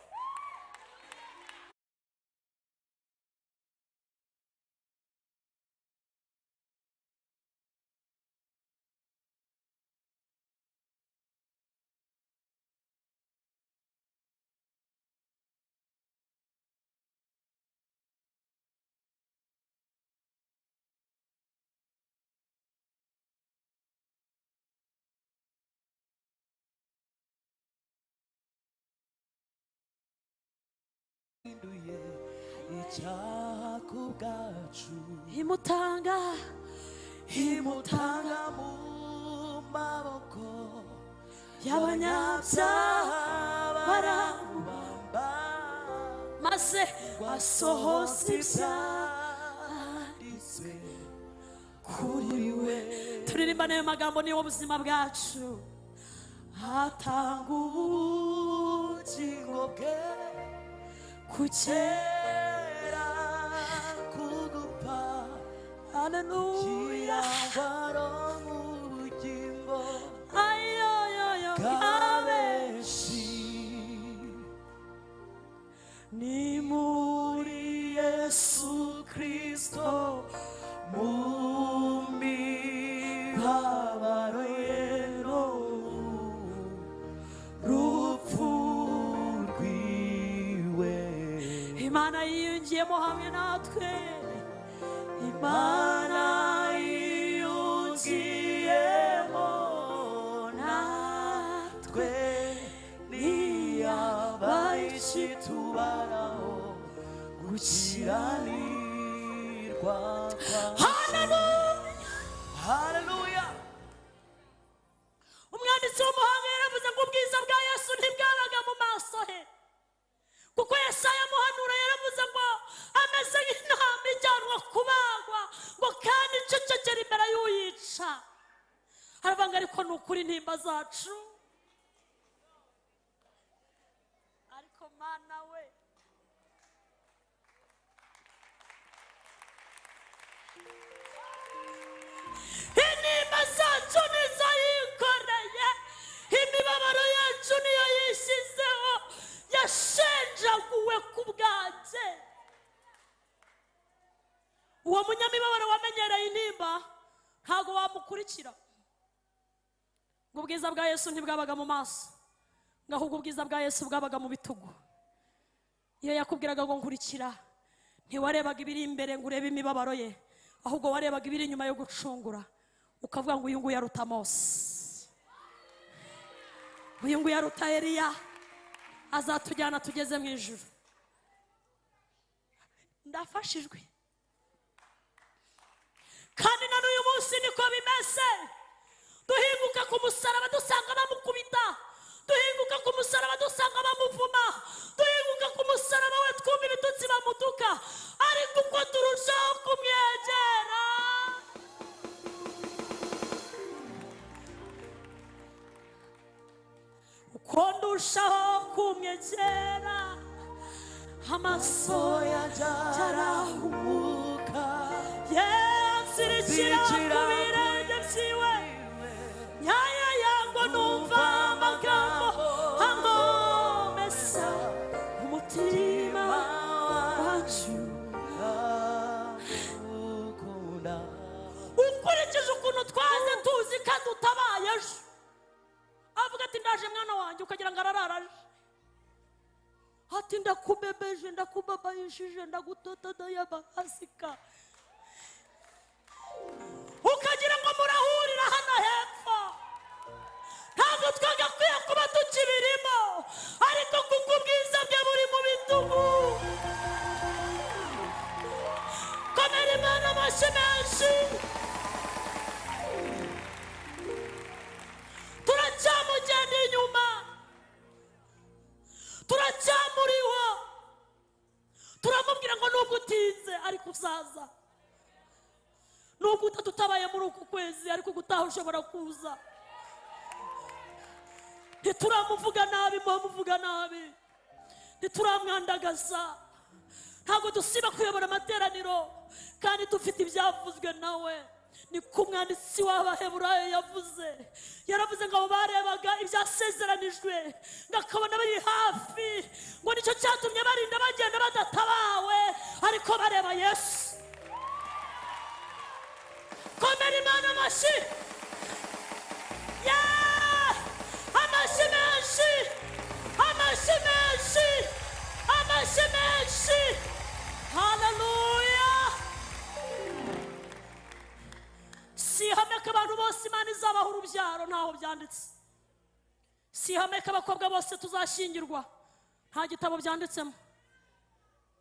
icyaha ku bwacu, imutanga mu maboko y'abanyabyaha, baramubamba maze asohoza ibyanditswe kuri we. Turirimba n'ayo magambo, niyo buzima bwacu. Atanga ubugingo bwe kugera kugupfa, haleluya, kirangwaro mu bugingo ayoyoyo bw'abenshi. ni muri Yesu Kristo, mu mibabaro ye no rupfu rwiwe, Imana yiyungiyemo hamwe natwe. Imana yiyungiyemo natwe, ntiyabaye tubaraho gukiranirwa kwacu. Haleluya. Umwanditsi w'umuhanga yaravuze ngo ubwiza bwa Yesu ntibwabaga mu maso he, kuko Yesaya muhanura yaravuze ngo ameze nk'intama ijyanwa kubagwa, ngo kandi icecekera imbere y'uyica. Aravuga ariko ni ukuri intimba zacu, ariko Mana we, intimba zacu nizo yikoreye, imibabaro yacu niyo yishyizeho, yashenjaguwe ku bwanjye. Uwo munyamibabaro wamenyereye intimba ntago wamukurikira. Ngo ubwiza bwa Yesu ntibwabaga mu maso, ngahubwo ubwiza bwa Yesu bwabaga mu bitugu. Iyo yakubwiraga ngo nkurikira, ntiwarebaga ibiri imbere ngo urebe imibabaro ye, ahubwo warebaga ibiri inyuma yo gucungura, ukavuga ngo uyu nguyu aruta Mose, uyu nguyu aruta Eliya, azatujyana tugeze mu ijuru. Ndafashijwe kandi na n'uyu munsi niko bimeze. Duhinguka ku musaraba dusanga bamukubita, duhinguka ku musaraba dusanga bamuvuma, duhinguka ku musaraba we twumva ibitutsi bamutuka, ariko uko turushaho kumwegera uko ndushaho kumwegera amaso yanjye arahumuka, yansirikira ku birenge byiwe, nyaya yango numva amagambo angomesa umutima wacu. Ukurikije ukuntu twaze tuzi ko dutabaye ejo, avuga ati ndaje mwana wanjye, ukagira ngo arararaje, ati ndakubebeje, ndakubabayishije, ndagutotadaye bahasika, ukagira ngo murahurira hano hepfo. Ntabwo twagakwiye kuba tukibirimo, ariko kuko ubwiza bwe buri mu bitugu. Komera Imana amashyi menshi. Turacyamugenda inyuma, turacyamuriho, turamubwira ngo nubwo utinze ariko uzaza, nubwo utadutabaye muri uku kwezi ariko gutaha ushobora kuza. Ntituramuvuga nabi, muvuga nabi, ntituramwandagaza, ntabwo dusiba kuyobora amateraniro kandi dufite ibyavuzwe nawe. Ni ku mwanditsi w'Abaheburayo yavuze, yaravuze ngo abo barebaga ibyasezeranijwe ngakabona bari hafi, ngo nicyo cyatumye barinda bagenda badatabawe, ariko bareba Yesu. Komera Imana amashyi. Amashyi menshi, amashyi menshi, amashyi menshi. Haleluya. Si ihame ko abantu bose Imana izabaha urubyaro, ntaho byanditse. Si ihame ko abakobwa bose tuzashyingirwa, nta gitabo byanditsemo.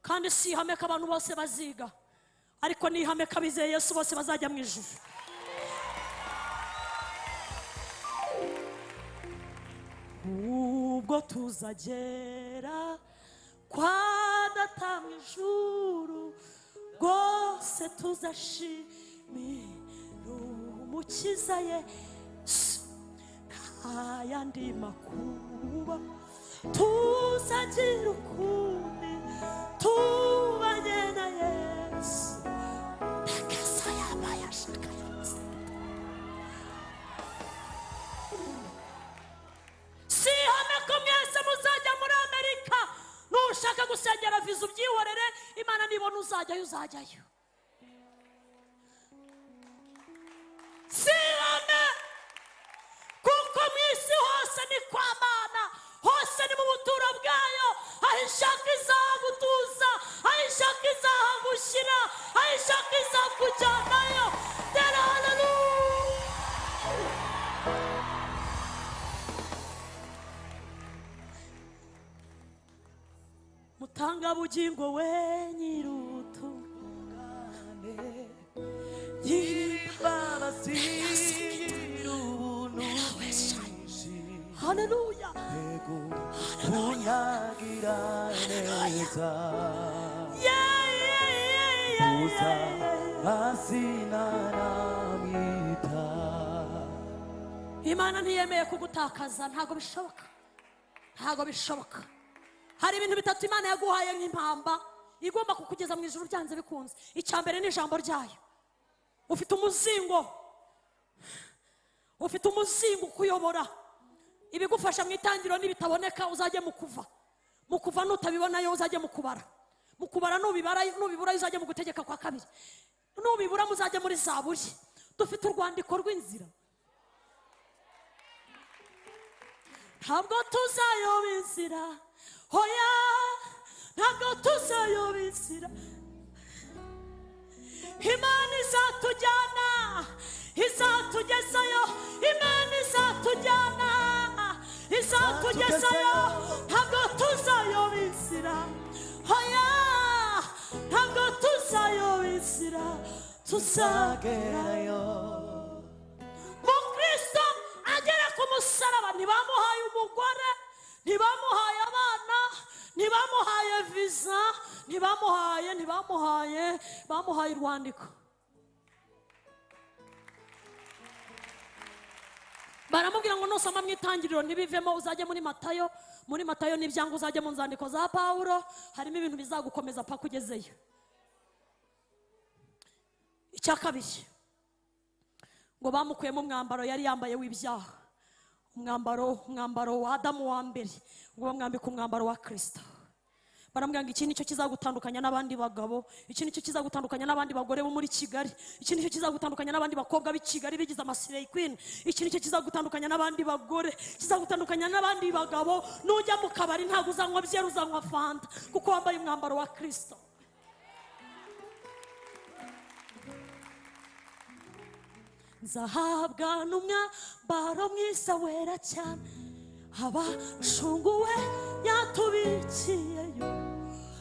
Kandi si ihame ko abantu bose baziga, ariko ni ihame ko abizeye Yesu bose bazajya mu ijuru. Ubwo tuzagera kwa Data mu ijuru, rwose tuzashimira Umukiza Yesu, nta yandi makuba tuzagira ukundi tubanye na Yesu. Ntegezo yabaye ashaka Yesu. Si ihame ko mwese muzajya muri Amerika, nushaka gusengera viza ubyihorere, Imana nibona uzajyayo uzajyayo. Si ihame kuko mu isi hose ni kwa Mana, hose ni mu buturo bwayo, aho ishaka izagutuza, aho ishaka izahagushyira, aho ishaka izakujyanayo. Tera haleluya. Mutanga bugingo we nyir'ubutungane, Imbabazi n'ubuntu, haleluya, kunyagira neza, uza asina namwita. Imana ntiyemeye kugutakaza, ntago bishoboka, ntago bishoboka. Hari ibintu bitatu Imana yaguhaye nk'impamba, igomba kukugeza mu ijuru byanze bikunze. Icyambere ni ijambo ryayo. Ufite umuzingo, ufite umuzingo kuyobora. Ibigufasha mu itangiro nibitaboneka uzajye mu kuva nutabibonayo uzajye mu kubara nubibura uzajye mu gutegeka kwa kabiri, nubibura muzajye muri Zaburi. Dufite urwandiko rw'inzira, ntabwo tuzayoba inzira, hoya ntabwo tuzayoba inzira. Imana izatujyana, izatugezayo, Imana izatujyana, izatugezayo, ntabwo tuzayoba inzira, hoya ntabwo tuzayoba inzira, tuzagerayo. Mukristo agera ku musaraba, ntibamuhaye umugore, ntibamuhaye abana, ntibamuhaye visa, bamuhaye urwandiko. Baramubwira ngo nusoma mu Itangiriro ntibivemo, uzajye muri Matayo, n'ibyanga uzajye mu nzandiko za Pawulo, harimo ibintu bizagukomeza paka ugezeyo. Icya kabiri, ngo bamukuyemo umwambaro yari yambaye w'ibyaha, umwambaro wa Adamu wa mbere, ngo bamwambike umwambaro wa Kristo. Baramubwira ngo iki nicyo kizagutandukanya n'abandi bagabo, iki nicyo kizagutandukanya n'abandi bagore bo muri Kigali, iki nicyo kizagutandukanya n'abandi bakobwa b'i Kigali bigize amasirey queen, iki nicyo kizagutandukanya n'abandi bagore, kizagutandukanya n'abandi bagabo. Nujya mu kabari ntabwo uzanywa byeri, uzanywa fanta, kuko wambaye umwambaro wa Kristo. Nzahabwa n'umwambaro mwiza wera cyane, abashunguwe yatubikiyeyo.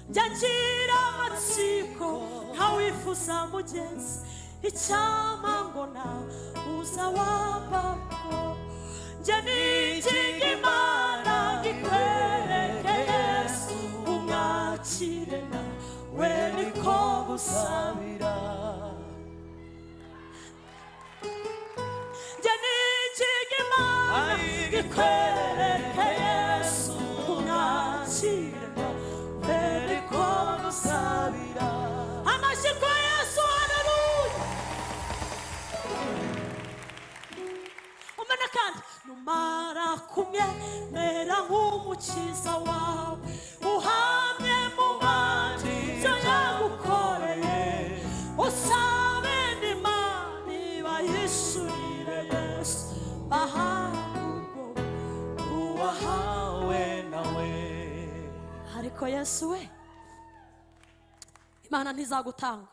Ngira amatsiko nkawifuza mugenzi, icyama ngo nawe uza wambako. Njye nikinga Imana ngikwereke Yesu, umwakire nawe niko gusabira. Njye nikinga Imana ngikwereke Yesu, umwakire sabira. Amashiko Yesu, haleluya. Umena kandi numara kumwemera nk'umukiza wawe, uhamye mu bandi ibyo yagukoreye, usabe n'Imana ibayishurire Yesu, bahabwe uwahawe nawe. Ariko Yesu we, Imana ntizagutanga.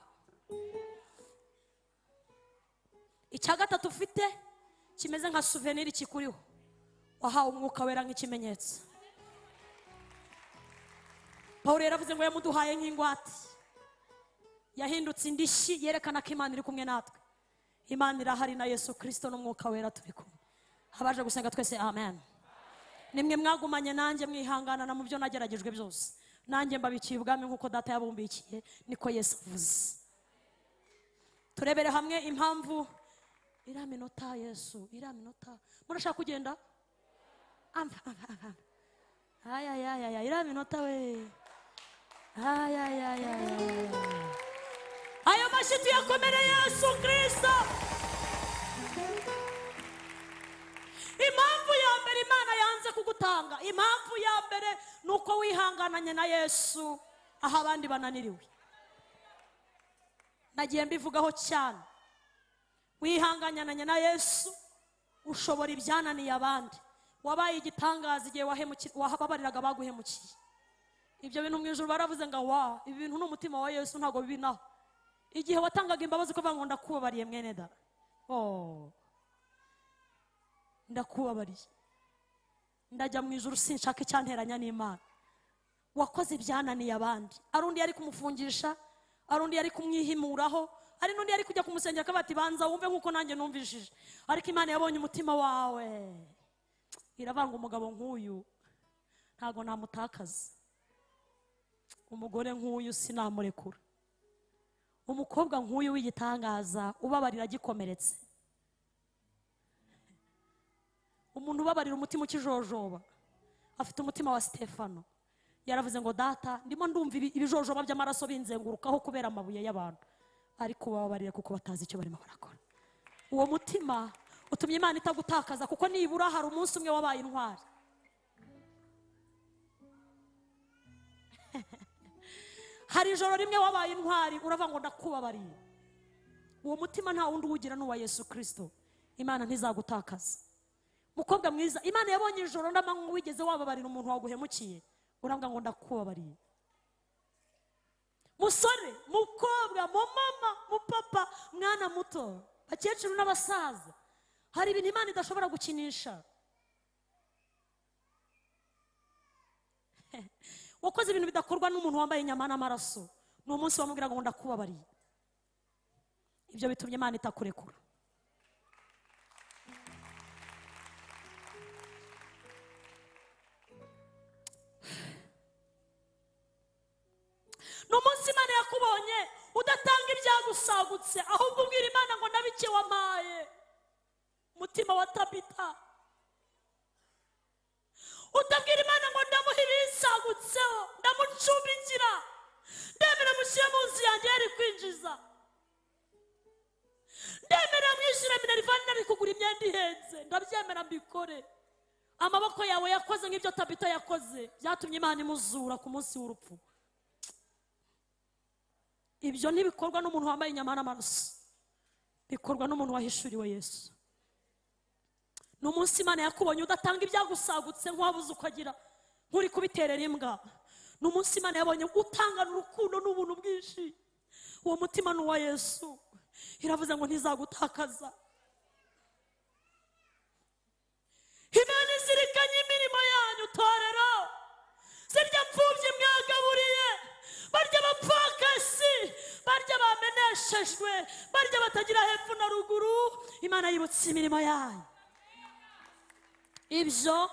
Icya gatatu ufite kimeze nka souvenir kikuriho, wahawe umwuka wera nk'ikimenyetso. Pawulo yaravuze ngo yamuduhaye nk'ingwate, yahindutse indishyi yerekana ko Imana iri kumwe natwe. Imana irahari na Yesu Kristo n'umwuka wera turi kumwe. Abaje gusenga twese amen. Nimwe mwagumanye nanjye mwihanganana mu byo nageragejwe byose, nanjye mbabikiye ubwami nk'uko data yabumbikiye, niko Yesu avuze. Turebere hamwe impamvu iriya minota. Yesu, iriya minota murashaka kugenda? Iriya minota we, ayo mashyi tuyakomere Yesu Kristo. Impamvu ya mbere Imana yanze kugutanga, impamvu ya mbere nuko wihangananye na Yesu aho abandi bananiriwe. Nagiye mbivugaho cyane, wihangananye na Yesu ushobora ibyananiye abandi. Wabaye igitangaza igihe wababariraga baguhemukiye. Ibyo bintu mu ijuru baravuze ngo wa, ibi bintu n'umutima wa Yesu ntago bibinaho. Igihe watangaga imbabazi kuvuga ngo ndakubabariye mwene da, ndakubabariye, ndajya mu ijuru sinshaka icyanteranya n'Imana. Wakoze ibyananiye abandi, arundi yari kumufungisha, arundi yari kumwihimuraho, ari nundi yari kujya kumusengera akabati banza wumve nkuko nanjye numvishije. Ariko Imana yabonye umutima wawe, iravanga umugabo nk'uyu ntago namutakaza, umugore nk'uyu sinamurekura, umukobwa nk'uyu w'igitangaza ubabarira agikomeretse, umuntu ubabarira umutima ukijojoba, afite umutima wa Stefano. Yaravuze ngo data, ndimo ndumva ibijojoba by'amaraso binzengurukaho kubera amabuye y'abantu, ariko bababarire kuko batazi icyo barimo barakora. Uwo mutima utumye Imana itagutakaza, kuko nibura hari umunsi umwe wabaye intwari. Hari ijoro rimwe wabaye intwari, uravuga ngo ndakubabariye. Uwo mutima nta wundi uwugira n'uwa Yesu Kristo. Imana ntizagutakaza. mukobwa mwiza, Imana yabonye ijoro n'amanywa wigeze wababarira umuntu waguhemukiye, urambwa ngo ndakubabariye. Musore, mukobwa, mumama, mupapa, mwana muto, bakecuru n'abasaza, hari ibintu Imana idashobora gukinisha. Wakoze ibintu bidakorwa n'umuntu wambaye inyama n'amaraso, ni umunsi wamubwira ngo ndakubabariye. Ibyo bitumye Imana itakurekura. Ni umunsi Imana yakubonye udatanga ibyagusagutse, ahubwo ubwira Imana ngo nabike wamaye. Mutima wa Tabita, utabwira Imana ngo ndamuha ibisagutseho, ndamucumbikira, ndemera mushyire mu nzu yanjye yari kwinjiza, ndemera mwishyure minerivani nari kugura imyenda ihenze, ndabyemera mbikore. Amaboko yawe yakoze nk'ibyo Tabita yakoze, byatumye Imana imuzura ku munsi w'urupfu. Ibyo ntibikorwa n'umuntu wambaye inyama n'amaraso, bikorwa n'umuntu wahishuriwe Yesu. Ni umunsi Imana yakubonye udatanga ibyagusagutse nk'uwabuze uko agira, nk'uri kubiterera imbwa. Ni umunsi Imana yabonye utangana urukundo n'ubuntu bwinshi. Uwo mutima ni uwa Yesu. Iravuze ngo ntizagutakaza. Imana izirikanye imirimo yanyu torero, zirya mfubyi mwagaburiye, barya bapfakasi, barya bameneshejwe, barya batagira hepfo na ruguru. Imana yibutse imirimo yayo. Ibyo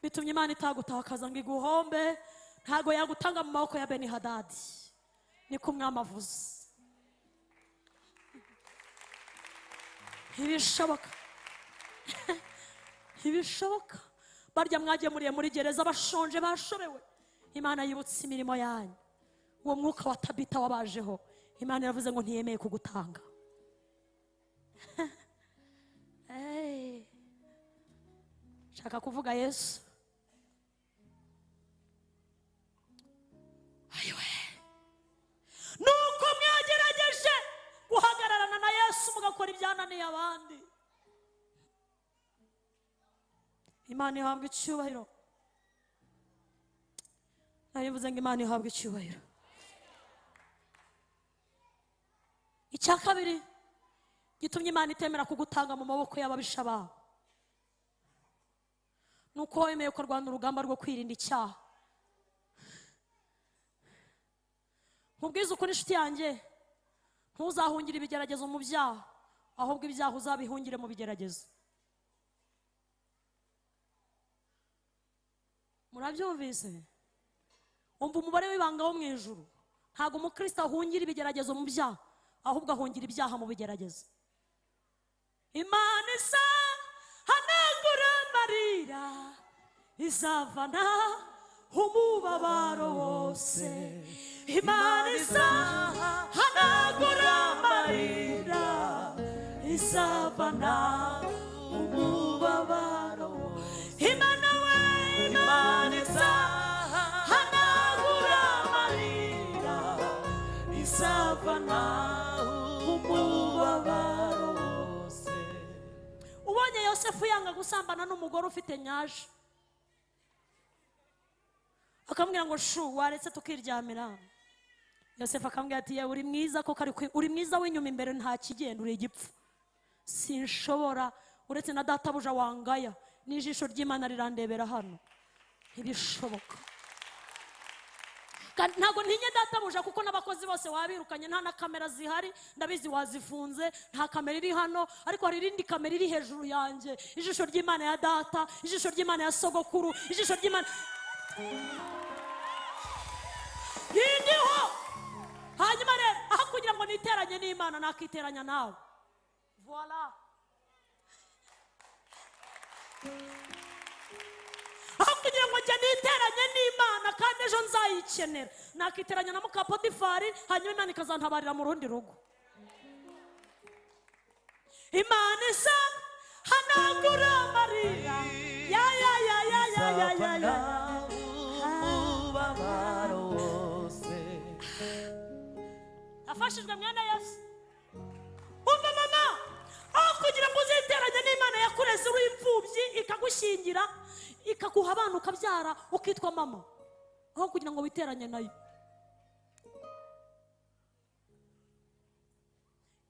bitumye Imana itagutakaza ngo iguhombe. Ntago yagutanga mu maboko ya Beni Hadadi, niko umwami avuze. Ntibishoboka. Ntibishoboka. Barya mwagemuriye muri gereza bashonje bashobewe, Imana yibutse imirimo yanyu. Uwo mwuka wa Tabita wabajeho, Imana iravuze ngo ntiyemeye kugutanga. Shaka kuvuga Yesu. Ayiwe, nuko mwagerageje guhagararana na Yesu mugakora ibyananiye abandi. Imana ihabwa icyubahiro. Narivuze ngo Imana ihabwa icyubahiro. Icya kabiri gitumye Imana itemera kugutanga mu maboko y'ababisha bawe, nuko wemeye kurwana urugamba rwo kwirinda icyaha. Nkubwiza ukuri inshuti yanjye, ntuzahungire ibigeragezo mu byaha, ahubwo ibyaha uzabihungire mu bigeragezo. Murabyumvise? Umva umubare w'ibanga wo mu ijuru. Ntabwo umukristo ahungira ibigeragezo mu byaha, ahubwo ahungira ibyaha mu bigeragezo. Imana isa hanagura amarira, izavana umubabaro wose. Imana isa hanagura amarira, izavana umubabaro wose. Imana we, Imana isa hanagura amarira, izavana umubabaro wose. Ubonye Yosefu yanga gusambana n'umugore ufite nyaje, akamubwira ngo shu waretse tukiryamira. Yosefu akamubwira ati uri mwiza ko uri mwiza w'inyuma, imbere nta kigenda, uri igipfu. Sinshobora, uretse na databuja wangaya, n'ijisho ry'Imana rirandebera hano. Ntibishoboka. Ntago ntinye databuja kuko n'abakozi bose wabirukanye, nta na kamera zihari, ndabizi wazifunze, nta kamera iri hano, ariko hari irindi kamera iri hejuru yanjye. Ijisho ry'Imana ya data, ijisho ry'Imana ya sogokuru, ijisho ry'Imana yindiho. Hanyuma rero, aho kugira ngo niteranye n'Imana, nakiteranya nawe. Voila. Aho kugira ngo njye niteranye n'Imana kandi ejo nzayikenera, nakiteranya na muka Potifari, hanyuma Imana ikazantabarira mu rundi rugo. Imana isa hanagura amarira, ya ya ya ya ya ya ya ya umubabaro wose. Afashijwe mwana Yesu. Umva mama, aho kugira ngo uziteranye n'Imana yakure yakureze uri imfubyi ikagushyingira ikaguha abana ukabyara ukitwa mama aho kugira ngo witeranye nayo.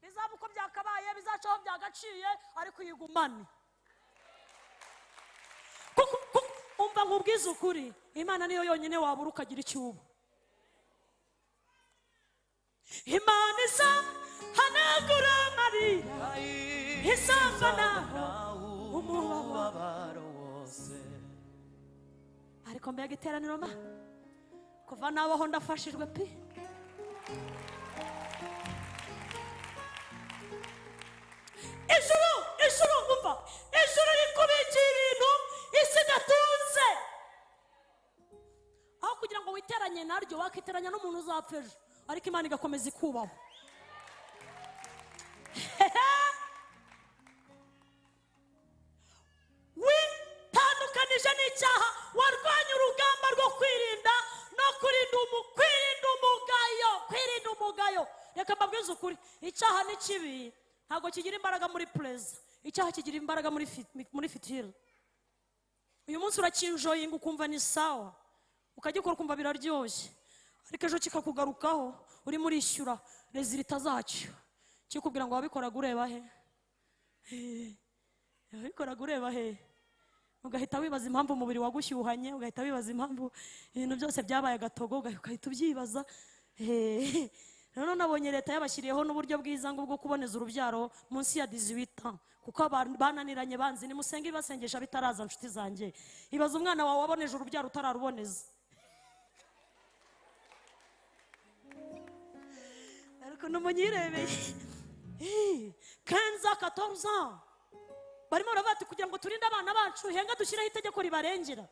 Bizaba uko byakabaye, bizacaho byagaciye, ariko uyigumane. Umva nkubwiza ukuri, Imana niyo yonyine wabura ukagira icyubu. Imana isa hanagura amarira, isambanaho umubabaro wose. Ariko mbega iteraniro ma kuva nabaho ndafashijwe pe. Ijuru umva, ijuru rikubikira ibintu isi idatunze. Aho kugira ngo witeranye naryo, wakiteranya n'umuntu uzapfa ejo, ariko Imana igakomeza ikubaho. Witandukanije n'icyaha, warwanya urugamba rwo kwirinda no kwirinda umugayo. Reka mbabwize ukuri, icyaha ni kibi, ntabwo kigira imbaraga muri preza. Icyaha kigira imbaraga muri fitiri. Uyu munsi urakinjoyinga ukumva ni sawa, ukagikora ukumva biraryoshye, ariko ejo kikakugarukaho urimo urishyura rezilita zacyo, kikubwira ngo wabikoraga ureba he, wabikoraga ureba he, ugahita wibaza impamvu umubiri wagushyuhanye, ugahita wibaza impamvu ibintu byose byabaye agatogo, ugahita ubyibaza. Rero nabonye leta yabashyiriyeho n'uburyo bwiza ngo bwo kuboneza urubyaro munsi ya 18 ans, kuko bananiranye banzi nimusenge ibasengesha bitaraza. Nshuti zanjye, ibaza umwana wawe waboneje urubyaro utararuboneza. Ariko numunyirebe 15-14 ans barimo bati kugira ngo turinde abana bacu henga dushyiraho itegeko ribarengera.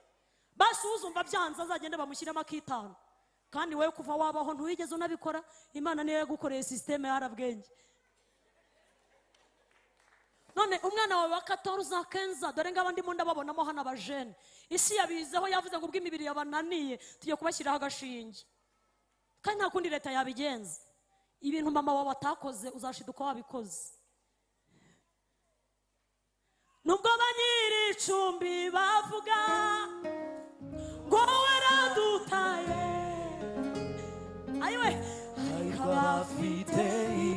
Basi uzumva byanza azagenda bamushyiramo akitano. Kandi wewe kuva wabaho ntuwigeze unabikora. Imana niyo yagukoreye systeme yarabwenge. None umwana wawe wa 14-15, dore ngaba ndimo ndababonamo hano abajene, isi yabizeho, yavuze ngo ubw'imibiri yabananiye tugiye kubashyiraho agashinge. Kandi nta kundi leta yabigenza. Ibintu mama wawe atakoze uzashiduka wabikoze. Nubwo banyiri icumbi bavuga ngo waradutaye, ayiwe bafite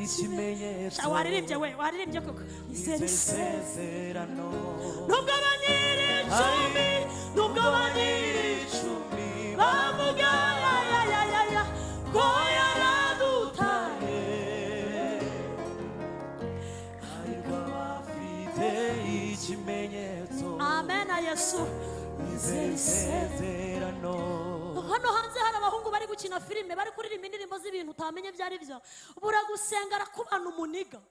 ikimenyetso, waririmbye koko isezerano. Nubwo banyiri icumbi bavuga ngo yaradutaye, ariko bafite ikimenyetso. Amen. Yesu isezerano. Hano hanze hari abahungu bari gukina filime, bari kuririmba indirimbo z'ibintu utamenye byari byo. Buragusenga arakubana umuniga,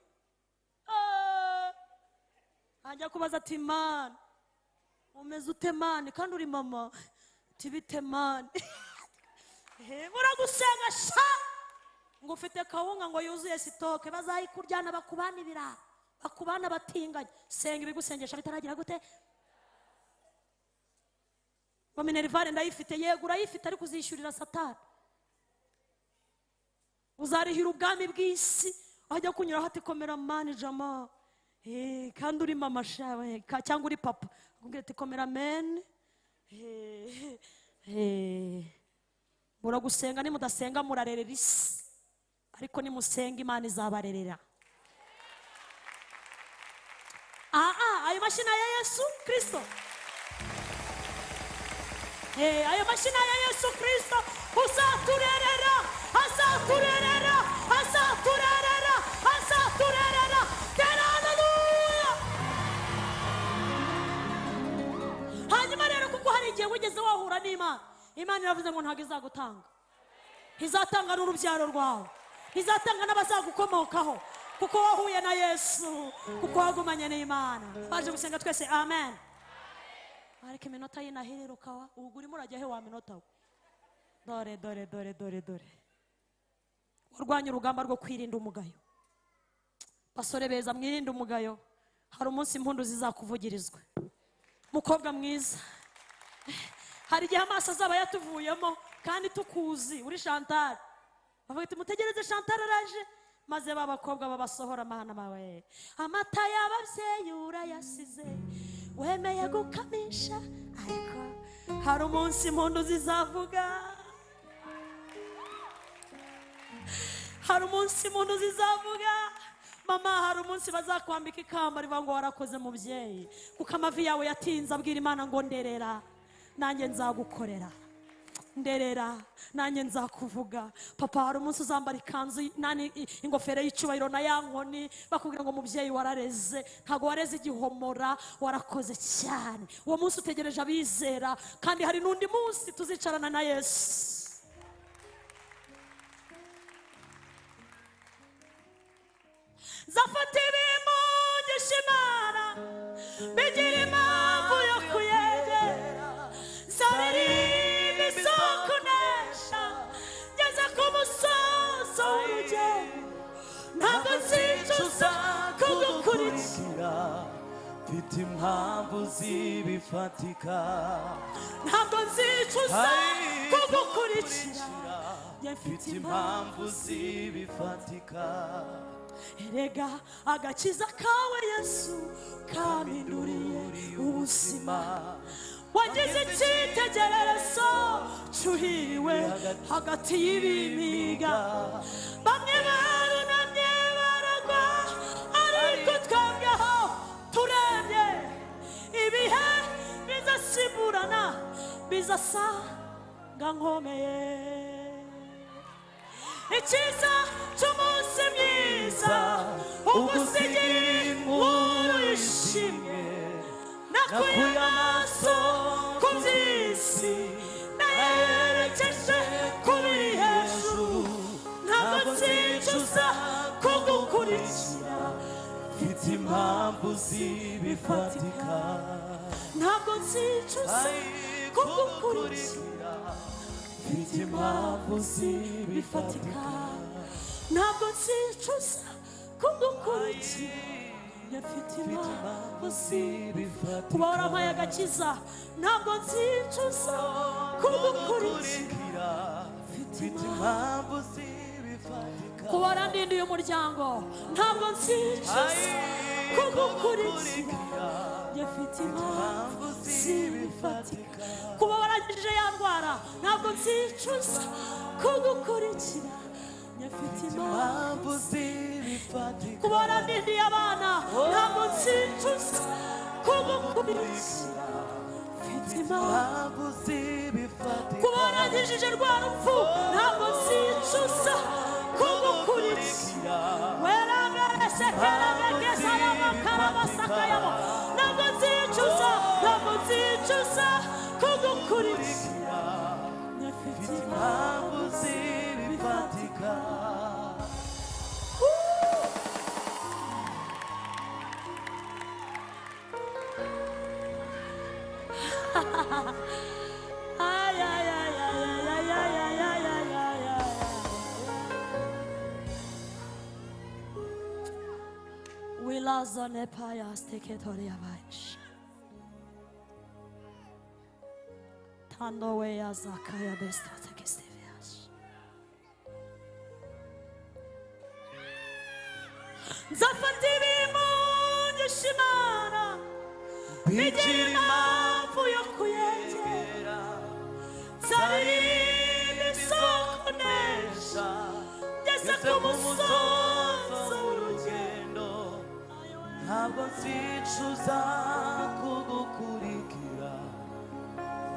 ajya kubaza ati man umeze ute man, kandi uri mama tibite man. Buragusenga sha ngo ufite kawunga ngo yuzuye sitoke, bazayikuryana bakubana ibirara, bakubana batinganye. Senga ibigusengesha bitaragira gute. Minerivare ndayifite, yego urayifite, ariko uzishyurira Satani. Uzarihira ubwami bw'isi, ajya kunyura hati komera mani jama, kandi uri mama shawe cyangwa uri papa, akubwira ati komera men. Buragusenga, nimudasenga murarerera isi, ariko nimusenga Imana izabarerera. Ayo mashina ya Yesu Kristo, ayo mashina ya Yesu Kristo uzaturerera, azaturerera. Haleluya. Hanyuma rero kuko hari igihe wigeze wahura n'Imana, Imana iravuze ngo ntabwo izagutanga, izatanga n'urubyaro rwawe, izatanga n'abazagukomokaho, kuko wahuye na Yesu, kuko wagumanye n'Imana. Baje gusenga twese amen. Ariko iminota y'inahiruka wa ubwo urimo urajya he wa minota we? Dore warwanya urugamba rwo kwirinda umugayo. Basore beza, mwirinde umugayo, hari umunsi impundu zizakuvugirizwa. Mukobwa mwiza, hari igihe amaso azaba yatuvuyemo kandi tukuzi uri Chantal, bavuga ati mutegereze Chantal araje, maze babakobwa babasohora amahana mawe. Amata y'ababyeyi urayasize wemeye gukamisha, ariko hari umunsi impundu zizavuga, hari umunsi impundu zizavuga. Mama, hari umunsi bazakwambika ikamba rivuga ngo warakoze mubyeyi, kuko amavi yawe yatinze abwira Imana ngo nderera nanjye nzagukorera, nderera nanjye nzakuvuga. Papa, hari umunsi uzambara ikanzu nani ingofero y'icubahiro na ya nkoni bakubwira ngo mubyeyi warareze, ntago wareze igihomora, warakoze cyane. Uwo munsi utegereje abizera, kandi hari n'undi munsi tuzicarana na Yesu. Zafata ibimugisha Imana bigira impamvu yo kuyegera, zabiririmba isoko nesha ngeze ku musozo w'urugendo, ntabwo nzicuza kugukurikira, mfite impamvu zibifatika, ntabwo nzicuza kugukurikira, mfite impamvu zibifatika. Erega agakiza kawe Yesu kampinduriye ubuzima, wagize icyitegererezo cyuhiriwe hagati y'ibimiga. Bamwe barunamye baragwa, ariko twebweho turebye ibihe bizasimburana, bizasanga nkomeye. Icyiza cy'umunsi mwiza ugusigira inkuru yishimye, nakuye amaso ku by'isi nayerekeje ku biri hejuru, ntabwo nzicuza kugukurikira, mfite impamvu zibifatika, ntabwo nzicuza kugukurikira, mfite impamvu zibifatika, ntabwo nzicuza kugukurikira, mfite impamvu zibifatika. Kuba warampaye agakiza, ntabwo nzicuza kugukurikira, mfite impamvu zibifatika. Kuba warandindiye umuryango, ntabwo nzicuza kugukurikira, mfite impamvu zibifatika. Kuba warangije ya ndwara, ntabwo nzicuza kugukurikira, mfite impamvu zibifatika. Kuba warandindiye abana, ntabwo nzicuza kugukurikira, mfite impamvu zibifatika. Kuba warangije rwa rupfu, ntabwo nzicuza kugukurikira, werabese kerabegeza y'amakarabasakayamo, ntabwo nzicuza, ntabwo nzicuza kugukurikira, mfite impamvu zibifatika. Ay, ay, ay, ay, ay, ay, ay, ay, ay, ay, ay. Wilazone payas teketoria baş. Tando ve yazakaya bestratek isteviyaş. Zafati bimunyishimana bigira impamvu yo kuyegera, zabiririmba isoko nesha ngeze ku musozo w'urugendo, ntabwo nzicuza kugukurikira,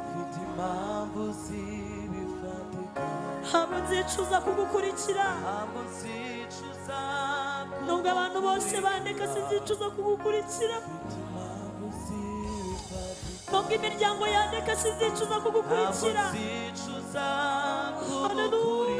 mfite impamvu zibifatika, ntabwo nzicuza kugukurikira, ntabwo nzicuza nubwo abantu bose bandeka sinzicuza kugukurikira, mfite impamvu zibifatika, nubwo imiryango yandeka sinzicuza ntabwo kugukurikira. nzicuza Haleluya.